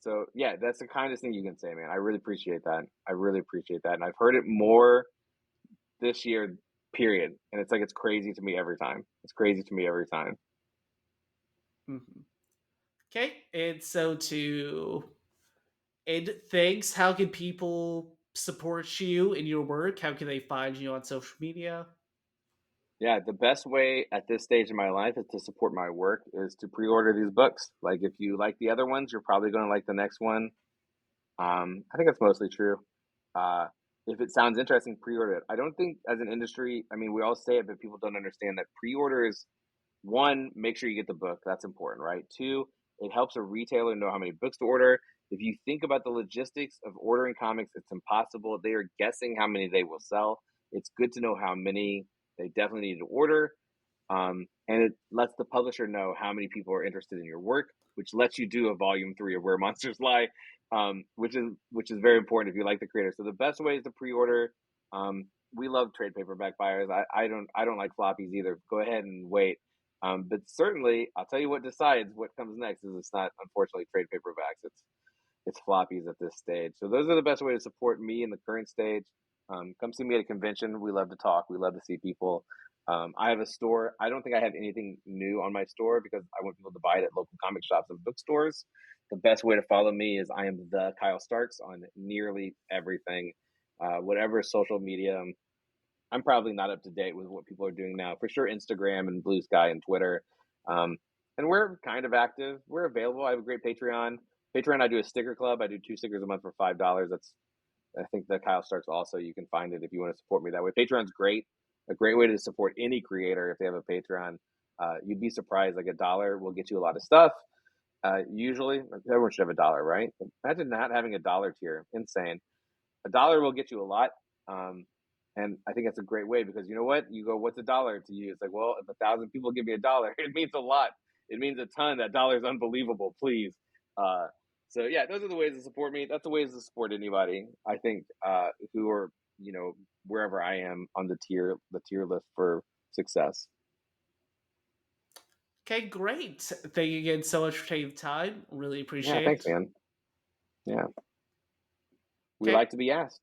so yeah, that's the kindest thing you can say, man. I really appreciate that. I really appreciate that, and I've heard it more this year, period. And it's like it's crazy to me every time. It's crazy to me every time. Mhm. Okay, and so to end things, how can people support you in your work? How can they find you on social media? Yeah, the best way at this stage in my life is to support my work is to pre-order these books. Like if you like the other ones, you're probably going to like the next one. I think that's mostly true. Uh, if it sounds interesting, pre-order it. I don't think as an industry, I mean, we all say it, but people don't understand that pre-orders, one, make sure you get the book. That's important, right? Two, it helps a retailer know how many books to order. If you think about the logistics of ordering comics, it's impossible. They are guessing how many they will sell. It's good to know how many they definitely need to order. And it lets the publisher know how many people are interested in your work. which lets you do a volume 3 of Where Monsters Lie, which is very important if you like the creator. So the best way is to pre-order. We love trade paperback buyers. I don't like floppies either. Go ahead and wait. But certainly, I'll tell you what decides what comes next is it's not unfortunately trade paperbacks. It's floppies at this stage. So those are the best way to support me in the current stage. Come see me at a convention. We love to talk. We love to see people. I have a store. I don't think I have anything new on my store because I want people to buy it at local comic shops and bookstores. The best way to follow me is I am the Kyle Starks on nearly everything. Whatever social media, I'm probably not up to date with what people are doing now. For sure, Instagram and Blue Sky and Twitter. Um, and we're kind of active. We're available. I have a great Patreon. Patreon, I do a sticker club. I do 2 stickers a month for $5. That's I think the Kyle Starks also. You can find it if you want to support me that way. Patreon's great. A great way to support any creator if they have a Patreon. You'd be surprised. Like $1 will get you a lot of stuff. Usually, everyone should have $1, right? Imagine not having a dollar tier. Insane. $1 will get you a lot. And I think that's a great way because you know what? You go, what's $1 to you? It's like, well, if 1,000 people give me $1, it means a lot. It means a ton. That dollar is unbelievable. Please. Uh, so yeah, those are the ways to support me. That's the ways to support anybody. I think who are wherever I am on the tier list for success. Okay, great. Thank you again so much for taking the time. Really Yeah, appreciate thanks, it. man. Yeah, we Okay, like to be asked.